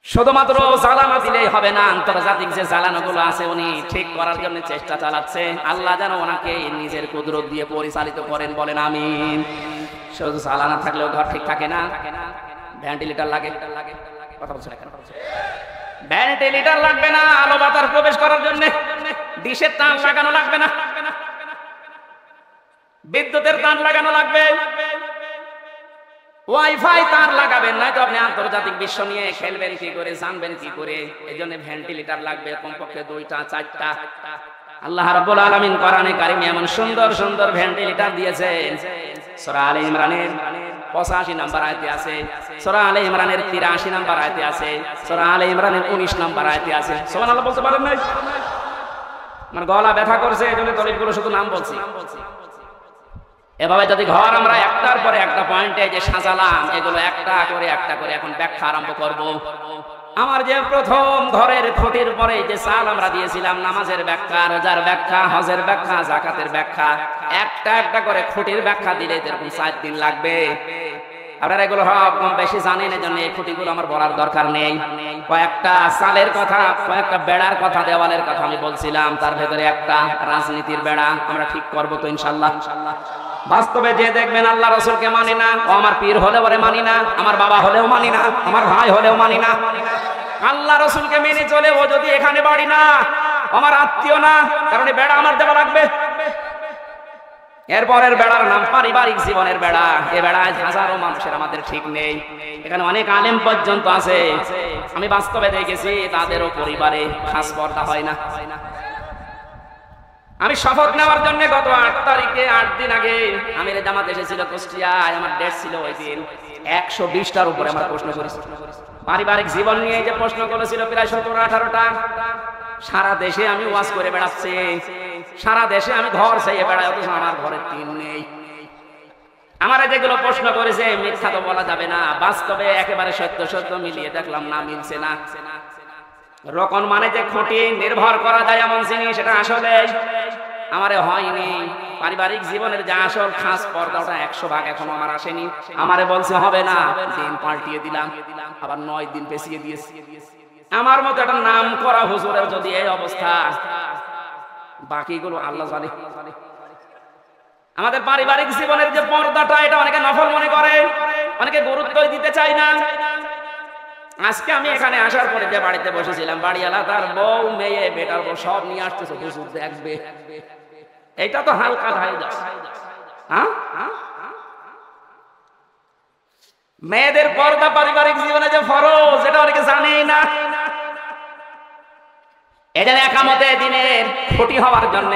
শুধুমাত্র জ্বালানো দিলেই হবে না, আন্তর্জাতিক যে জ্বালানোগুলো আছে উনি ঠিক করার জন্য চেষ্টা চালাচ্ছে। আল্লাহ যেন ওনাকে নিজের কুদরত দিয়ে পরিচালিত করেন, বলেন আমিন। শুধু জ্বালানো থাকলেও ঘর ঠিক থাকে না, ভেন্টিলেটর লাগে। কথা বলছেন কেন? ভেন্টিলেটর লাগবে না আলো বাতাস প্রবেশ করার জন্য, ডিশের তার লাগানো লাগবে না, বিদ্যুতের তার লাগানো লাগবে, ওয়াইফাই তার লাগাবেন, নয়তো আপনি আন্তর্জাতিক বিশ্ব নিয়ে খেলবেন কি করে, জানবেন কি করে। এই জন্য ভেন্টিলেটর লাগবে কমপক্ষে 2টা 4টা। আল্লাহ রাব্বুল আলামিন কোরআনে কারিমে এমন সুন্দর সুন্দর ভেন্টিলেটর দিয়েছেন। সূরা আলে ইমরানের 85 নম্বর আয়াতে আছে, সূরা আলে ইমরানের 83 নম্বর আয়াতে আছে, সূরা আলে ইমরানের 19 নম্বর আয়াতে আছে। সুবহানাল্লাহ বলতে পারেন না? আমার গলা ব্যথা করছে, এই জন্য দলিলগুলো শুধু নাম বলছি। এভাবে যদি ঘর আমরা একটার পরে একটা পয়েন্টে যে সাজালাম, এগুলো একটা করে এখন ব্যাখ্যা আরম্ভ করব। আমার যে প্রথম ঘরের খুঁটির পরে যে চাল আমরা দিয়েছিলাম, নামাজের ব্যাখ্যা, রোজার ব্যাখ্যা, হজের ব্যাখ্যা, যাকাতের ব্যাখ্যা, একটা করে খুঁটির ব্যাখ্যা দিলে এরকম 4 দিন লাগবে। আপনারা এগুলো কম বেশি জানেন, এজন্য এই খুঁটিগুলো আমার বলার দরকার নেই। কয়েকটা চালের কথা, কয়েকটা বেড়ার কথা, দেওয়ালের কথা আমি বলছিলাম, তার ভেতরে একটা রাজনীতির বেড়া আমরা ঠিক করবো তো ইনশাআল্লাহ। বাস্তবে যে দেখবেন আল্লাহ রাসূলকে মানি না, ও আমার পীর হলেও মানি না, আমার বাবা হলেও মানি না, আমার ভাই হলেও মানি না। আল্লাহ রাসূলকে মেনে চলে ও যদি এখানে বাড়ি না, আমার আত্মীয় না, কারণ এই বেড়া আমার দেওয়া লাগবে। এরপরের বেড়ার নাম পারিবারিক জীবনের বেড়া। এই বেড়ায় হাজারো মানুষের আমাদের ঠিক নেই, এখানে অনেক আলেম পর্যন্ত আছে। আমি বাস্তবে দেখেছি তাদেরও পরিবারে খাস পর্দা হয় না। আমি শপথ নেওয়ার জন্য গত 8 তারিখে 8 দিন আগে আমির জামাত এসেছিল কুষ্টিয়ায়, আমার ডেট ছিল ওই দিন। 120টার উপরে আমরা প্রশ্ন করেছি পারিবারিক জীবন নিয়ে। যে প্রশ্ন করেছিল প্রায় 17-18টা। সারা দেশে আমি ওয়াজ করে বেড়াচ্ছি, সারা দেশে আমি ঘর চাইয়ে বেড়াই, অথচ আমার ঘরে 3 নেই। আমার যেগুলো প্রশ্ন করেছে মিথ্যা তো বলা যাবে না, বাস্তবে একেবারে সত্য মিলিয়ে দেখলাম না, মিলছে না। রকম মানে যে খুঁটি নির্ভর করা যায় এমন জিনিস, সেটা আসলে আমারে হয়নি। পারিবারিক জীবনের যে আসল খাস পর্দা, ওটা 100 ভাগ এখনো আমার আসেনি। আমারে বলছে হবে না, দিন পাল্টিয়ে দিলাম, আবার 9 দিন পেছিয়ে দিয়েছি। আমার মতো একটা নাম করা হুজুরের যদি এই অবস্থা, বাকিগুলো আল্লাহ জানে। আমাদের পারিবারিক জীবনের যে পর্দাটা, এটা অনেকে নফল মনে করে, অনেকে গুরুত্বই দিতে চায় না। আজকে আমি এখানে আসার পরে যে বাড়িতে বসেছিলাম, বাড়িওয়ালা তার বউ, মেয়ে, বেটার বউ সব নিয়ে আসতেছে, হুজুর দেখবে। এটা তো হালকা ধাই দাস। মেয়েদের পর্দা পারিবারিক জীবনে যে ফরজ, এটা অনেকে জানেই না। এজন্য একামতে দিনের খুঁটি হওয়ার জন্য,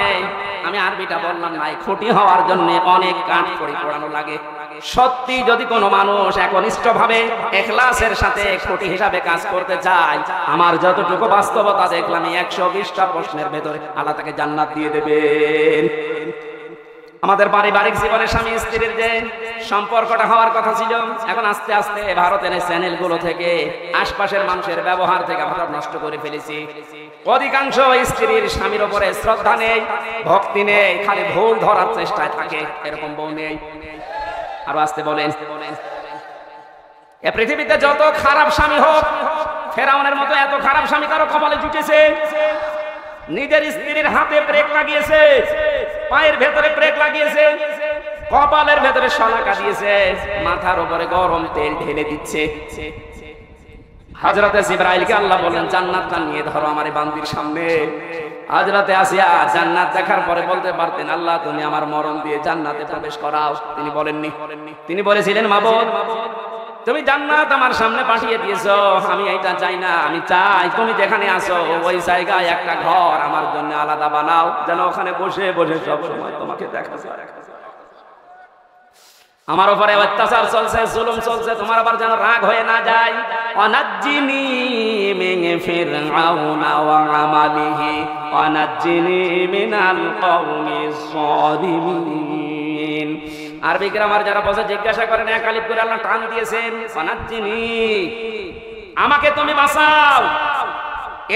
আমি আরবিটা বললাম না, খুঁটি হওয়ার জন্য অনেক কাঠ খড়ি পোড়ানো লাগে। সত্যি যদি কোনো মানুষ একনিষ্ঠ ভাবে ইখলাসের সাথে খুঁটি হিসাবে কাজ করতে চায়, আমার যতটুকু বাস্তবতা দেখলাম, 120টা প্রশ্নের ভেতরে আল্লাহ তাকে জান্নাত দিয়ে দেবেন। আমাদের পারিবারিক জীবনে স্বামী স্ত্রীর যে সম্পর্কটা হওয়ার কথা ছিল, এখন আস্তে আস্তে ভারতের চ্যানেলগুলো থেকে, আশপাশের মানুষের ব্যবহার থেকে আমরা নষ্ট করে ফেলেছি। অধিকাংশ স্ত্রীর স্বামীর উপরে শ্রদ্ধা নেই, ভক্তি নেই, খালি ভুল ধরার চেষ্টায় থাকে। এরকম বউ নেই। আরো আসতে বলেন, এ পৃথিবীতে যত খারাপ স্বামী হোক, ফেরাউনের মতো এত খারাপ স্বামী কারো কপালে জুটেছে? নিজের স্ত্রীর হাতে ব্রেক লাগিয়েছে, পায়ের ভেতরে ব্রেক লাগিয়েছে, কপালের ভেতরে শলাকা দিয়েছে, মাথার উপরে গরম তেল ঢেলে দিচ্ছে। হযরতে জিবরাইলকে আল্লাহ বললেন, জান্নাতটা নিয়ে ধরো আমার বান্দির সামনে। হযরতে আসিয়া জান্নাত দেখার পরে বলতে পারতেন, আল্লাহ তুমি আমার মরণ দিয়ে জান্নাতে প্রবেশ করাও। তিনি বলেননি। তিনি বলেছিলেন, মাবুদ তুমি জান্নাত আমার সামনে পাঠিয়ে দিয়েছো, আমি এইটা চাই না, আমি চাই তুমি যেখানে আছো ওই জায়গায় একটা ঘর আমার জন্য আলাদা বানাও, যেন ওখানে বসে বসে সব সময় তোমাকে দেখা যায়। আমার উপরে অত্যাচার চলছে, জুলুম চলছে, তোমার আবার যেন রাগ হয়ে না যায়। ওয়ানাজ্জিনি মিন ফিরআউনা ওয়া আমালিহি ওয়ানাজ্জিনি মিনাল কওমিস সালিমিন। আরবি গ্রামার যারা বসে জিজ্ঞাসা করেন এক আলিফ করে আল্লাহ টান দিয়েছেন, ওয়ানাজ্জিনি, আমাকে তুমি বাঁচাও।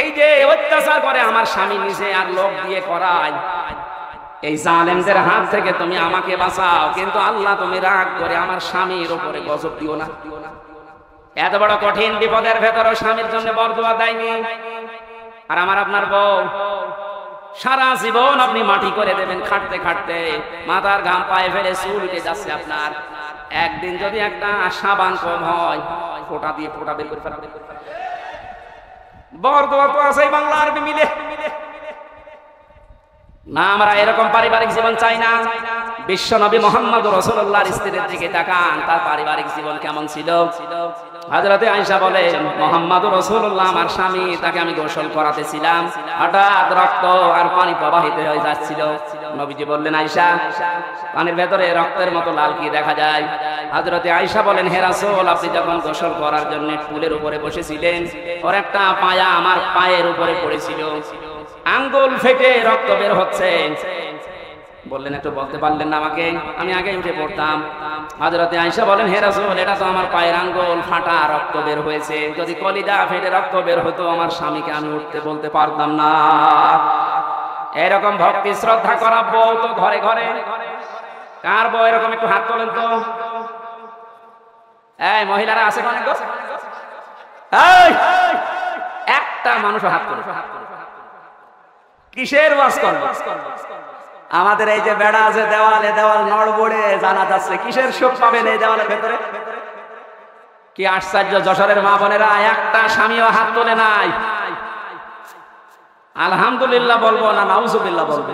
এই যে অত্যাচার করে আমার স্বামী নিজে আর লোক দিয়ে করায়, এই জালেমদের হাত থেকে তুমি আমাকে বাঁচাও। কিন্তু আল্লাহ তুমি রাগ করে আমার স্বামীর উপরে গজব দিও না। এত বড় কঠিন বিপদের ভেতরে স্বামীর জন্য বরদোয়া দেয়নি। আর আমার আপনার বউ সারা জীবন আপনি মাটি করে দেবেন খাটতে খাটতে, মাথার ঘাম পায়ে ফেলে চুল উঠে যাচ্ছে আপনার। একদিন যদি একটা সাবান কম হয়, ফোঁটা দিয়ে ফোঁটা বের করে ফেলাবে। বরদোয়া তো আছে বাংলা আরবি মিলে না। আমরা এরকম পারিবারিক জীবন চাই না। বিশ্ব নবী মুহাম্মদ রাসূলুল্লাহর স্ত্রীর দিকে তাকান, তার পারিবারিক জীবন কেমন ছিল। হযরতে আয়েশা বলেন, মুহাম্মদ রাসূলুল্লাহ আমার স্বামী, তাকে আমি গোসল করাতেছিলাম, হঠাৎ রক্ত আর পানি প্রবাহিত হয়ে যাচ্ছিল। নবীজি বললেন, আয়েশা, পানির ভেতরে রক্তের মতো লাল কি দেখা যায়? হযরতে আয়েশা বলেন, হে রাসূল, আপনি যখন গোসল করার জন্য টুলের উপরে বসেছিলেন, ওর একটা পায়া আমার পায়ের উপরে পড়েছিল, আঙ্গুল ফেটে রক্ত বের হচ্ছে। বললেন, একটু বলতে পারলেন না আমাকে? আমি আগে উঠে পড়তাম। হযরতে আয়েশা বলেন, হে রাসূল, এটা তো আমার পায়ের আঙ্গুল ফাটা, রক্ত বের হয়েছে। যদি কলিজা ফেটে রক্ত বের হতো, আমার স্বামীকে আমি উঠতে বলতে পারতাম না। এরকম ভক্তি শ্রদ্ধা করা বউ তো ঘরে ঘরে। কার বউ এরকম? একটু হাত তোলেন তো। এই মহিলারা আছে কোন গো? এই একটা মানুষ হাত তোলে। কিসের ওয়াজ করবে? আমাদের এই যে বেড়া আছে দেওয়ালে, দেওয়াল নড়বড়ে জানা যাচ্ছে, কিসের সুখ পাবেন এই দেওয়ালের ভেতরে? কি আশ্চর্য! যশোরের মা বোনেরা একটা স্বামীও হাত তোলে নাই। আলহামদুলিল্লাহ বলবো না নাউজুবিল্লাহ বলবো?